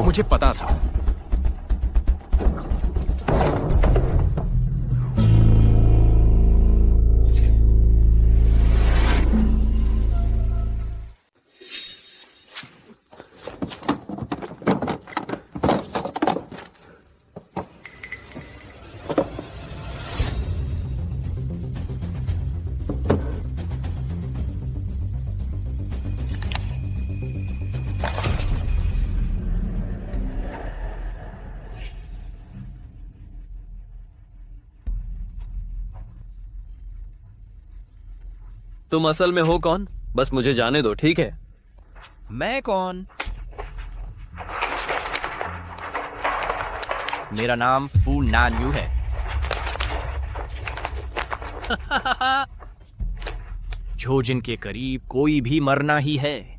मुझे पता था। तुम असल में हो कौन? बस मुझे जाने दो, ठीक है? मैं कौन? मेरा नाम फू नान्यू है। झोजिन के करीब कोई भी मरना ही है।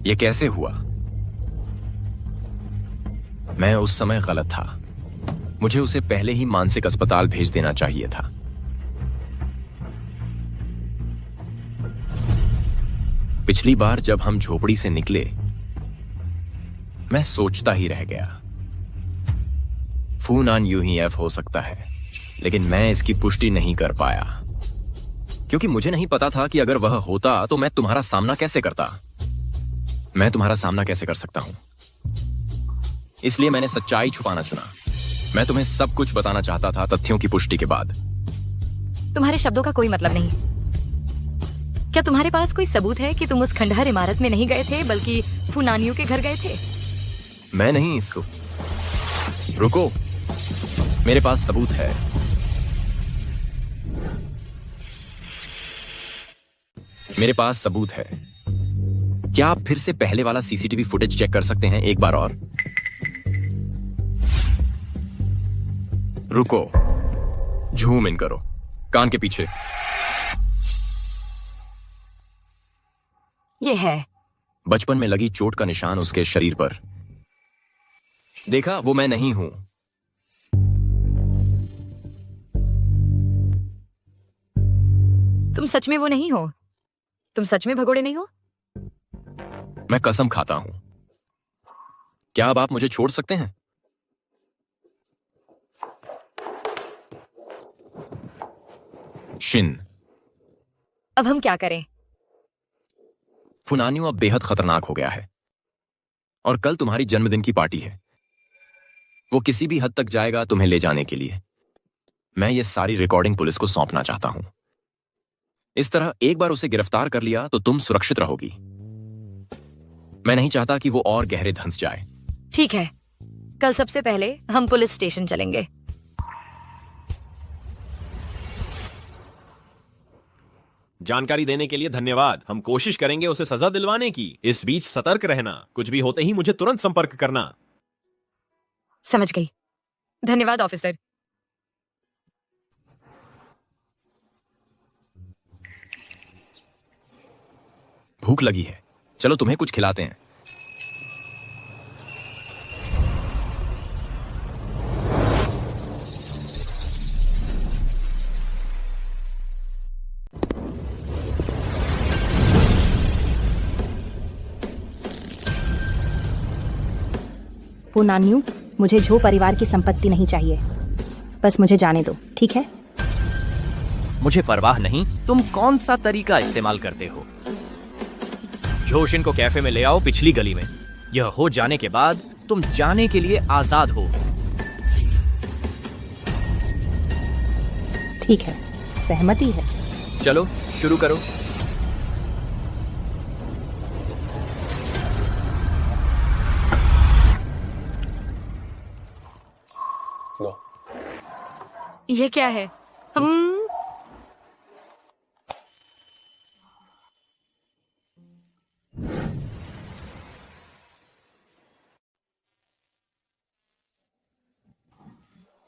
ये कैसे हुआ? मैं उस समय गलत था। मुझे उसे पहले ही मानसिक अस्पताल भेज देना चाहिए था। पिछली बार जब हम झोपड़ी से निकले, मैं सोचता ही रह गया, फू नान्यू ही एफ हो सकता है, लेकिन मैं इसकी पुष्टि नहीं कर पाया क्योंकि मुझे नहीं पता था कि अगर वह होता तो मैं तुम्हारा सामना कैसे करता। मैं तुम्हारा सामना कैसे कर सकता हूं? इसलिए मैंने सच्चाई छुपाना चुना। मैं तुम्हें सब कुछ बताना चाहता था तथ्यों की पुष्टि के बाद। तुम्हारे शब्दों का कोई मतलब नहीं। क्या तुम्हारे पास कोई सबूत है कि तुम उस खंडहर इमारत में नहीं गए थे बल्कि फू नान्यू के घर गए थे? मैं नहीं। रुको, मेरे पास सबूत है। मेरे पास सबूत है। क्या आप फिर से पहले वाला सीसीटीवी फुटेज चेक कर सकते हैं एक बार और? रुको, झूम इन करो, कान के पीछे। ये है। बचपन में लगी चोट का निशान उसके शरीर पर। देखा, वो मैं नहीं हूं। तुम सच में वो नहीं हो? तुम सच में भगोड़े नहीं हो? मैं कसम खाता हूं। क्या अब आप मुझे छोड़ सकते हैं? शिन, अब हम क्या करें? फू नान्यू अब बेहद खतरनाक हो गया है और कल तुम्हारी जन्मदिन की पार्टी है। वो किसी भी हद तक जाएगा तुम्हें ले जाने के लिए। मैं ये सारी रिकॉर्डिंग पुलिस को सौंपना चाहता हूं। इस तरह एक बार उसे गिरफ्तार कर लिया तो तुम सुरक्षित रहोगी। मैं नहीं चाहता कि वो और गहरे धंस जाए। ठीक है, कल सबसे पहले हम पुलिस स्टेशन चलेंगे। जानकारी देने के लिए धन्यवाद। हम कोशिश करेंगे उसे सजा दिलवाने की। इस बीच सतर्क रहना। कुछ भी होते ही मुझे तुरंत संपर्क करना। समझ गई। धन्यवाद ऑफिसर। भूख लगी है, चलो तुम्हें कुछ खिलाते हैं। फू नान्यू, मुझे झो परिवार की संपत्ति नहीं चाहिए। बस मुझे जाने दो, ठीक है? मुझे परवाह नहीं तुम कौन सा तरीका इस्तेमाल करते हो। झोशिन को कैफे में ले आओ, पिछली गली में। यह हो जाने के बाद तुम जाने के लिए आजाद हो। ठीक है, सहमति है। चलो शुरू करो। ये क्या है?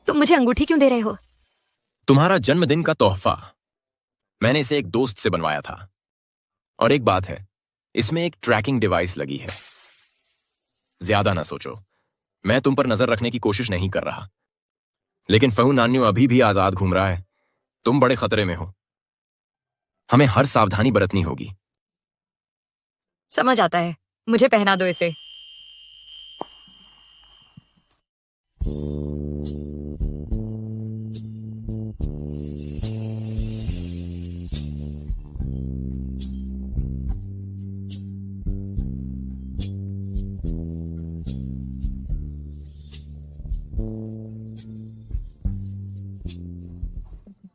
तुम मुझे अंगूठी क्यों दे रहे हो? तुम्हारा जन्मदिन का तोहफा। मैंने इसे एक दोस्त से बनवाया था। और एक बात है, इसमें एक ट्रैकिंग डिवाइस लगी है। ज्यादा ना सोचो, मैं तुम पर नजर रखने की कोशिश नहीं कर रहा, लेकिन फहू नान्यू अभी भी आजाद घूम रहा है। तुम बड़े खतरे में हो। हमें हर सावधानी बरतनी होगी। समझ आता है, मुझे पहना दो इसे।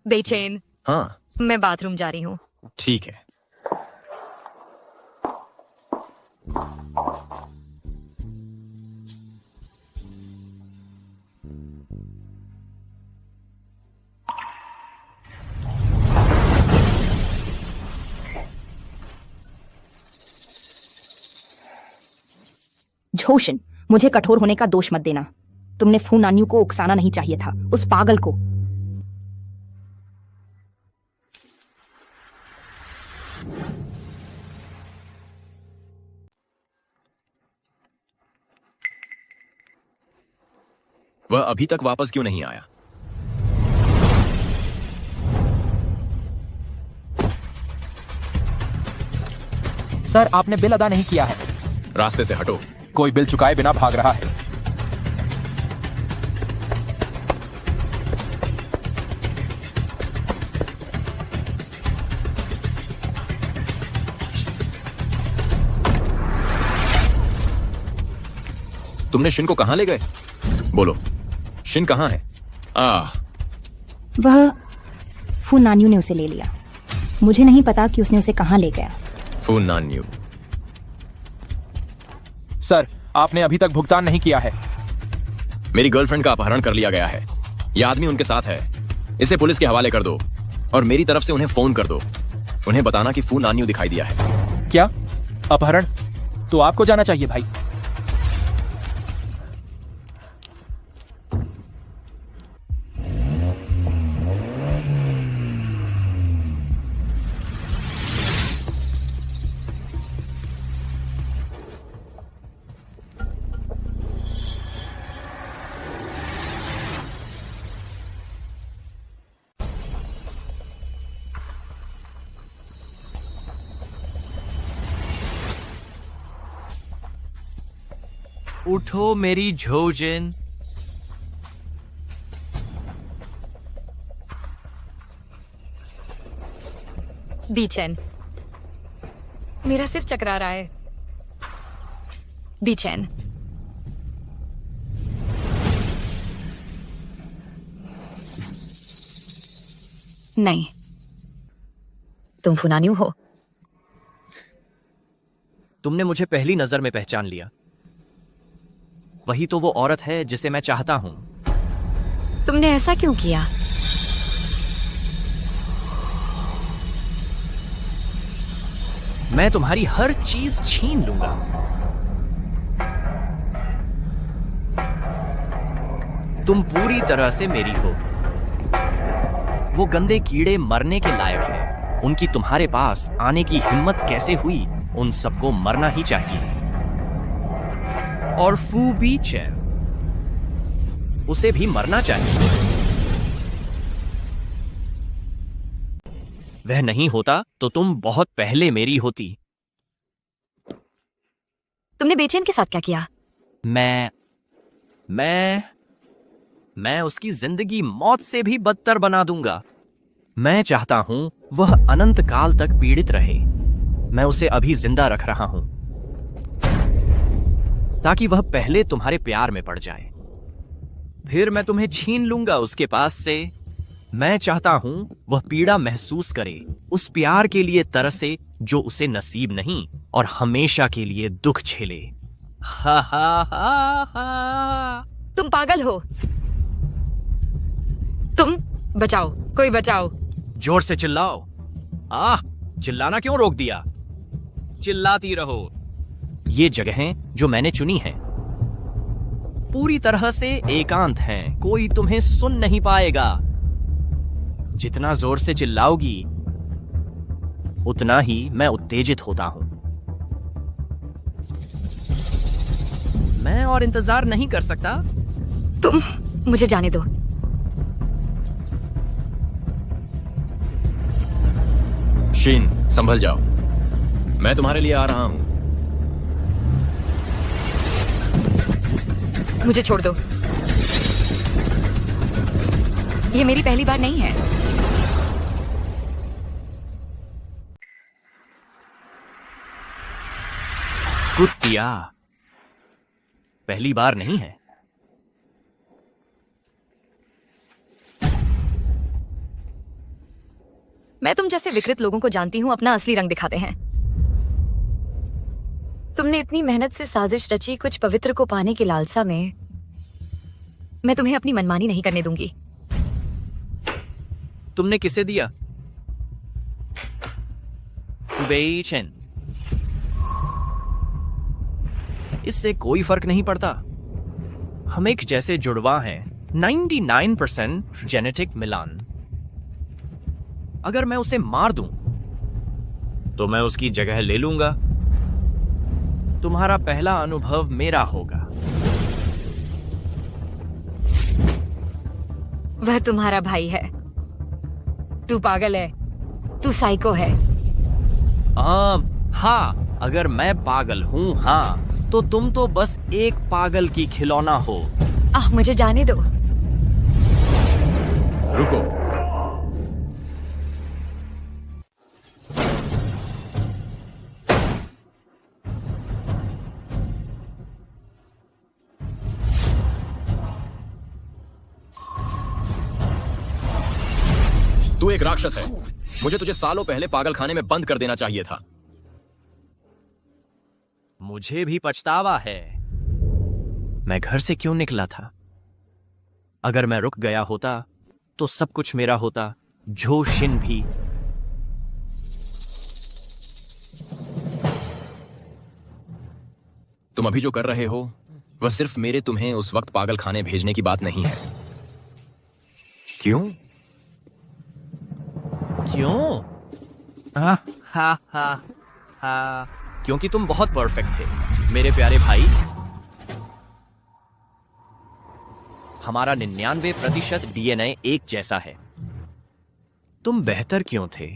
बेचैन। हाँ, मैं बाथरूम जा रही हूँ। ठीक है। झोशन, मुझे कठोर होने का दोष मत देना। तुमने फू नान्यू को उकसाना नहीं चाहिए था, उस पागल को। वह अभी तक वापस क्यों नहीं आया? सर, आपने बिल अदा नहीं किया है। रास्ते से हटो। कोई बिल चुकाए बिना भाग रहा है। तुमने शिन को कहां ले गए? बोलो, शिन कहां है? वह फू नान्यू ने उसे ले लिया। मुझे नहीं पता कि उसने उसे कहां ले गया। फू नान्यू? सर, आपने अभी तक भुगतान नहीं किया है। मेरी गर्लफ्रेंड का अपहरण कर लिया गया है। यह आदमी उनके साथ है। इसे पुलिस के हवाले कर दो और मेरी तरफ से उन्हें फोन कर दो। उन्हें बताना कि फू नान्यू दिखाई दिया है। क्या अपहरण? तो आपको जाना चाहिए भाई। उठो मेरी झोजन। बीचैन, मेरा सिर चकरा रहा है। बीचैन, नहीं, तुम फू नान्यू हो। तुमने मुझे पहली नजर में पहचान लिया। वही तो वो औरत है जिसे मैं चाहता हूं। तुमने ऐसा क्यों किया? मैं तुम्हारी हर चीज छीन लूंगा। तुम पूरी तरह से मेरी हो। वो गंदे कीड़े मरने के लायक हैं। उनकी तुम्हारे पास आने की हिम्मत कैसे हुई? उन सबको मरना ही चाहिए। और फू बीचैन, उसे भी मरना चाहिए। वह नहीं होता तो तुम बहुत पहले मेरी होती। तुमने बेचैन के साथ क्या किया? मैं उसकी जिंदगी मौत से भी बदतर बना दूंगा। मैं चाहता हूं वह अनंत काल तक पीड़ित रहे। मैं उसे अभी जिंदा रख रहा हूं। ताकि वह पहले तुम्हारे प्यार में पड़ जाए, फिर मैं तुम्हें छीन लूंगा उसके पास से। मैं चाहता हूं वह पीड़ा महसूस करे, उस प्यार के लिए तरसे जो उसे नसीब नहीं, और हमेशा के लिए दुख झेले। हा हा हा हा। तुम पागल हो। तुम बचाओ, कोई बचाओ। जोर से चिल्लाओ। चिल्लाना क्यों रोक दिया? चिल्लाती रहो। ये जगहें जो मैंने चुनी हैं पूरी तरह से एकांत हैं, कोई तुम्हें सुन नहीं पाएगा। जितना जोर से चिल्लाओगी उतना ही मैं उत्तेजित होता हूं। मैं और इंतजार नहीं कर सकता। तुम मुझे जाने दो। शीन, संभल जाओ, मैं तुम्हारे लिए आ रहा हूं। मुझे छोड़ दो। ये मेरी पहली बार नहीं है। कुत्तिया, पहली बार नहीं है। मैं तुम जैसे विकृत लोगों को जानती हूं, अपना असली रंग दिखाते हैं। तुमने इतनी मेहनत से साजिश रची कुछ पवित्र को पाने की लालसा में। मैं तुम्हें अपनी मनमानी नहीं करने दूंगी। तुमने किसे दिया? फुबेई चेन। इससे कोई फर्क नहीं पड़ता। हम एक जैसे जुड़वा हैं, 99% जेनेटिक मिलान। अगर मैं उसे मार दूं तो मैं उसकी जगह ले लूंगा। तुम्हारा पहला अनुभव मेरा होगा। वह तुम्हारा भाई है। तू पागल है, तू साइको है। हाँ, अगर मैं पागल हूं, हाँ, तो तुम तो बस एक पागल की खिलौना हो। मुझे जाने दो। रुको। तू एक राक्षस है। मुझे तुझे सालों पहले पागल खाने में बंद कर देना चाहिए था। मुझे भी पछतावा है। मैं घर से क्यों निकला था? अगर मैं रुक गया होता तो सब कुछ मेरा होता, झो शिन भी। तुम अभी जो कर रहे हो वह सिर्फ मेरे तुम्हें उस वक्त पागल खाने भेजने की बात नहीं है। क्यों? क्यों? हा हा हा। क्योंकि तुम बहुत परफेक्ट थे मेरे प्यारे भाई। हमारा 99% डीएनए एक जैसा है। तुम बेहतर क्यों थे?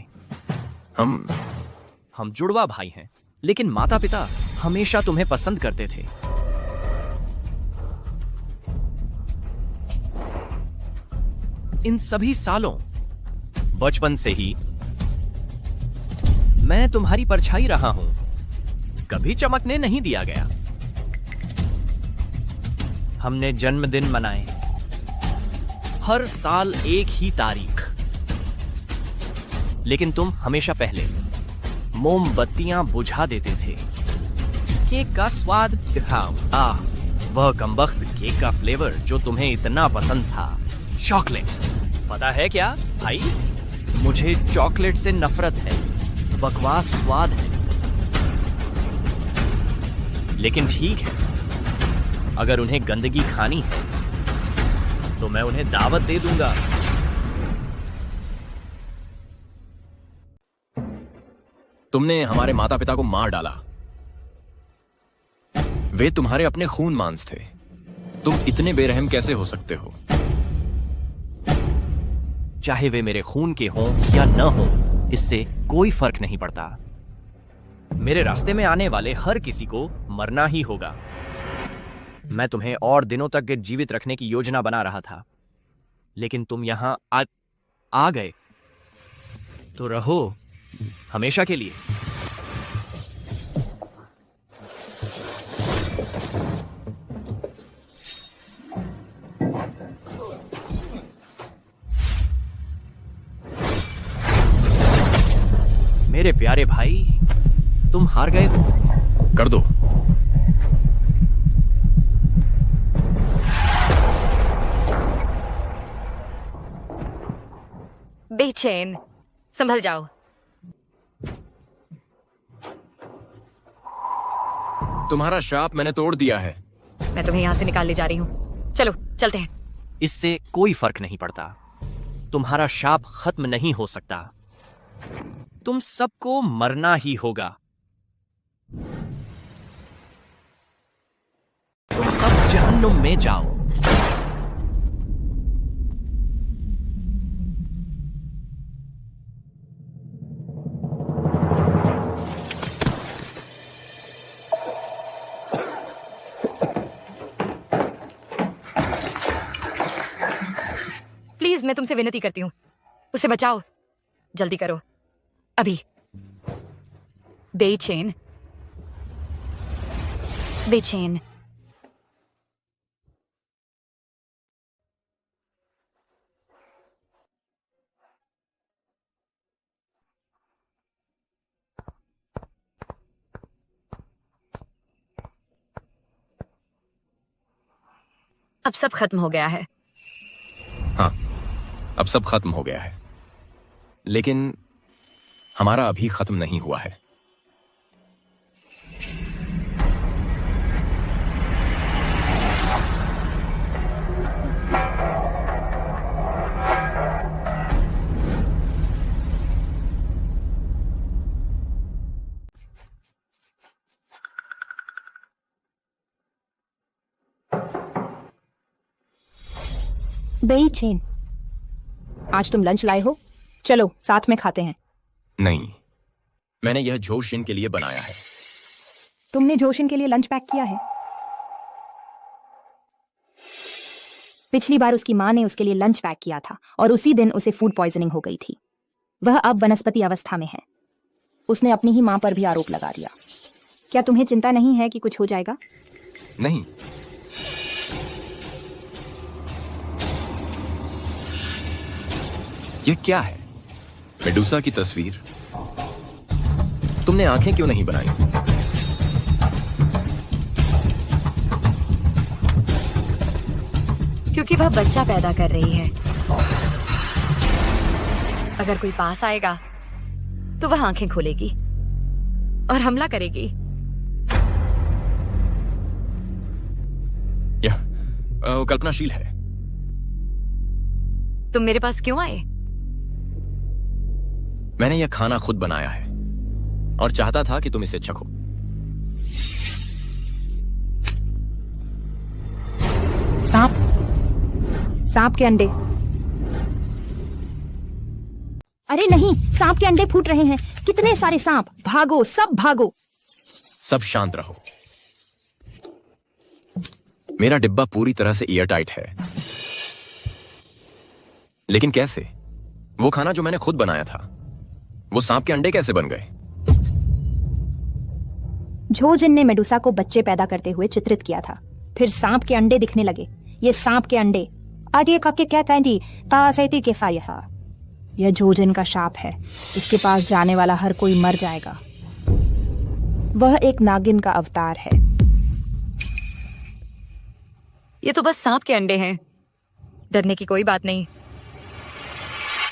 हम जुड़वा भाई हैं, लेकिन माता पिता हमेशा तुम्हें पसंद करते थे। इन सभी सालों, बचपन से ही मैं तुम्हारी परछाई रहा हूं, कभी चमकने नहीं दिया गया। हमने जन्मदिन मनाए, हर साल एक ही तारीख, लेकिन तुम हमेशा पहले मोमबत्तियां बुझा देते थे। केक का स्वाद दिखाओ। वह कमबख्त केक का फ्लेवर जो तुम्हें इतना पसंद था, चॉकलेट। पता है क्या भाई, मुझे चॉकलेट से नफरत है। बकवास स्वाद है। लेकिन ठीक है, अगर उन्हें गंदगी खानी है तो मैं उन्हें दावत दे दूंगा। तुमने हमारे माता पिता को मार डाला। वे तुम्हारे अपने खून मांस थे। तुम इतने बेरहम कैसे हो सकते हो? चाहे वे मेरे खून के हों या न हों, इससे कोई फर्क नहीं पड़ता। मेरे रास्ते में आने वाले हर किसी को मरना ही होगा। मैं तुम्हें और दिनों तक जीवित रखने की योजना बना रहा था, लेकिन तुम यहां आ गए तो रहो हमेशा के लिए। प्यारे भाई, तुम हार गए हो। कर दो। बेचैन, संभल जाओ। तुम्हारा शाप मैंने तोड़ दिया है। मैं तुम्हें यहाँ से निकाल ले जा रही हूँ। चलो चलते हैं। इससे कोई फर्क नहीं पड़ता। तुम्हारा शाप खत्म नहीं हो सकता। तुम सबको मरना ही होगा। तुम सब जहन्नुम में जाओ। प्लीज, मैं तुमसे विनती करती हूँ, उसे बचाओ। जल्दी करो, अभी। बेचैन, बेचैन। अब सब खत्म हो गया है। हाँ, अब सब खत्म हो गया है, लेकिन हमारा अभी खत्म नहीं हुआ है। बेचैन, आज तुम लंच लाए हो? चलो साथ में खाते हैं। नहीं, मैंने यह जोशिन के लिए बनाया है। तुमने जोशिन के लिए लंच पैक किया है? पिछली बार उसकी माँ ने उसके लिए लंच पैक किया था और उसी दिन उसे फूड पॉइजनिंग हो गई थी। वह अब वनस्पति अवस्था में है। उसने अपनी ही माँ पर भी आरोप लगा दिया। क्या तुम्हें चिंता नहीं है कि कुछ हो जाएगा? नहीं। यह क्या है? मेडुसा की तस्वीर। तुमने आंखें क्यों नहीं बनाई? क्योंकि वह बच्चा पैदा कर रही है। अगर कोई पास आएगा तो वह आंखें खोलेगी और हमला करेगी। यह कल्पनाशील है। तुम मेरे पास क्यों आए? मैंने यह खाना खुद बनाया है और चाहता था कि तुम इसे चखो। सांप, सांप के अंडे। अरे नहीं, सांप के अंडे फूट रहे हैं। कितने सारे सांप! भागो, सब भागो। सब शांत रहो। मेरा डिब्बा पूरी तरह से एयरटाइट है। लेकिन कैसे? वो खाना जो मैंने खुद बनाया था, वो सांप के अंडे कैसे बन गए? झोजिन ने मेडुसा को बच्चे पैदा करते हुए चित्रित किया था। फिर सांप के अंडे दिखने लगे। ये सांप के अंडे। आगे काके क्या कहती पासैती के फायहा। यह झोजिन का शाप है। इसके पास जाने वाला हर कोई मर जाएगा। वह एक नागिन का अवतार है। ये तो बस सांप के अंडे हैं। डरने की कोई बात नहीं।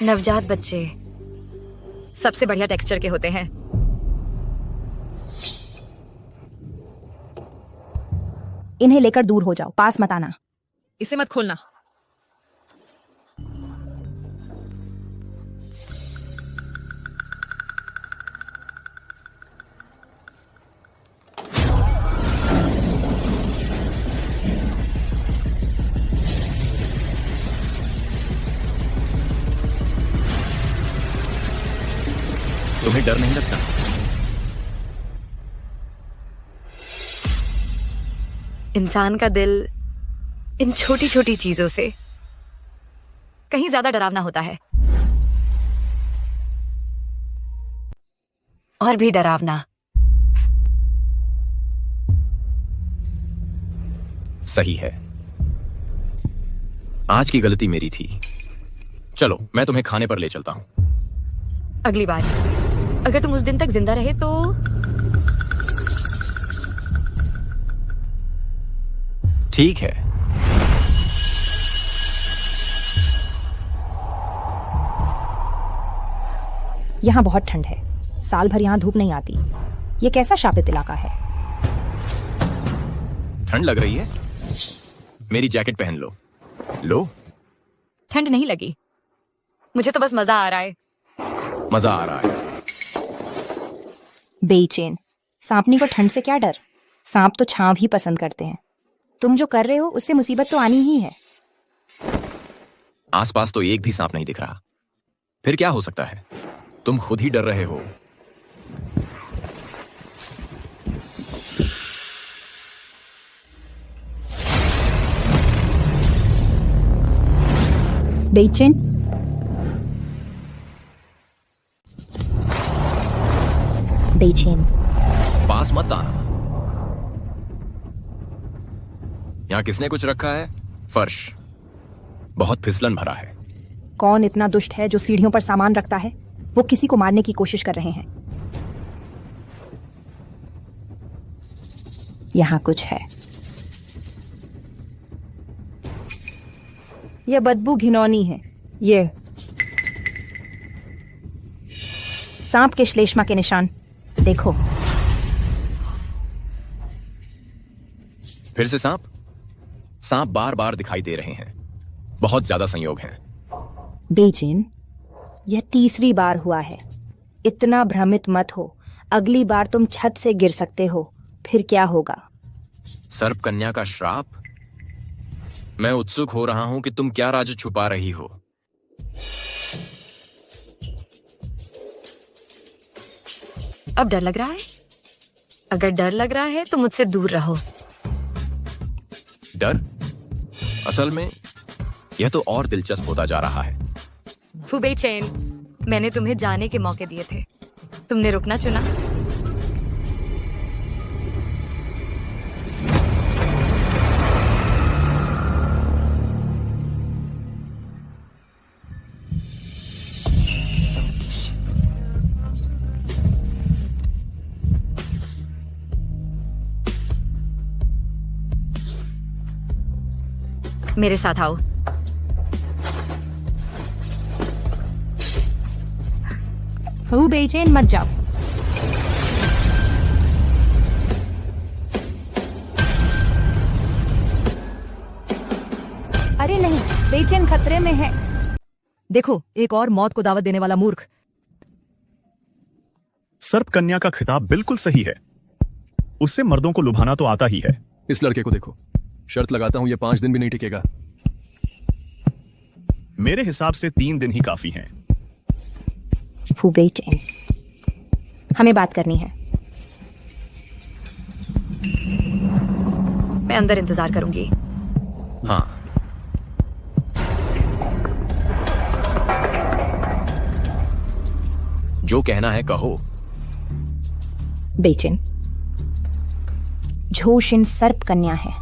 नवजात बच्चे सबसे बढ़िया टेक्सचर के होते हैं। इन्हें लेकर दूर हो जाओ, पास मत आना। इसे मत खोलना। तुम्हें डर नहीं लगता? इंसान का दिल इन छोटी छोटी चीजों से कहीं ज्यादा डरावना होता है। और भी डरावना। सही है। आज की गलती मेरी थी। चलो, मैं तुम्हें खाने पर ले चलता हूं। अगली बार। अगर तुम उस दिन तक जिंदा रहे तो ठीक है। यहाँ बहुत ठंड है, साल भर यहाँ धूप नहीं आती। ये कैसा शापित इलाका है? ठंड लग रही है? मेरी जैकेट पहन लो। लो। ठंड नहीं लगी, मुझे तो बस मजा आ रहा है। मजा आ रहा है। बेचैन, सांपनी को ठंड से क्या डर? सांप तो छांव ही पसंद करते हैं। तुम जो कर रहे हो उससे मुसीबत तो आनी ही है। आसपास तो एक भी सांप नहीं दिख रहा, फिर क्या हो सकता है? तुम खुद ही डर रहे हो। बेचैन, बेचैन, पास मत आना। यहाँ किसने कुछ रखा है? फर्श बहुत फिसलन भरा है। कौन इतना दुष्ट है जो सीढ़ियों पर सामान रखता है? वो किसी को मारने की कोशिश कर रहे हैं। यहाँ कुछ है। यह बदबू घिनौनी है। ये सांप के श्लेष्मा के निशान देखो। फिर से सांप? सांप बार बार दिखाई दे रहे हैं। बहुत ज्यादा संयोग हैं। बेचैन, यह तीसरी बार हुआ है। इतना भ्रमित मत हो। अगली बार तुम छत से गिर सकते हो, फिर क्या होगा? सर्प कन्या का श्राप? मैं उत्सुक हो रहा हूं कि तुम क्या राज छुपा रही हो। अब डर लग रहा है? अगर डर लग रहा है तो मुझसे दूर रहो। डर? असल में यह तो और दिलचस्प होता जा रहा है। फुबे चेन, मैंने तुम्हें जाने के मौके दिए थे, तुमने रुकना चुना। मेरे साथ आओ। फू बेचैन, मत जाओ। अरे नहीं, बेचैन खतरे में है। देखो, एक और मौत को दावत देने वाला मूर्ख। सर्प कन्या का खिताब बिल्कुल सही है। उससे मर्दों को लुभाना तो आता ही है। इस लड़के को देखो, शर्त लगाता हूं ये 5 दिन भी नहीं टिकेगा। मेरे हिसाब से 3 दिन ही काफी हैं। फू बेचैन, हमें बात करनी है। मैं अंदर इंतजार करूंगी। हाँ। जो कहना है कहो। बेचैन, झोशिन सर्प कन्या है।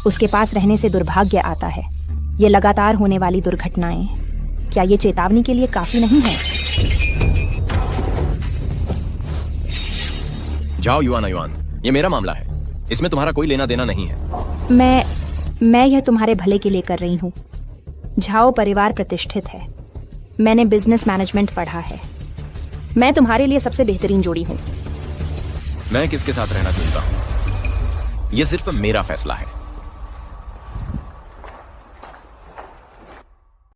उसके पास रहने से दुर्भाग्य आता है। ये लगातार होने वाली दुर्घटनाएं, क्या ये चेतावनी के लिए काफी नहीं है? जाओ युआन युआन, ये मेरा मामला है, इसमें तुम्हारा कोई लेना देना नहीं है। मैं यह तुम्हारे भले के लिए कर रही हूँ। झाओ परिवार प्रतिष्ठित है। मैंने बिजनेस मैनेजमेंट पढ़ा है। मैं तुम्हारे लिए सबसे बेहतरीन जोड़ी हूँ। मैं किसके साथ रहना चाहता हूँ, यह सिर्फ मेरा फैसला है।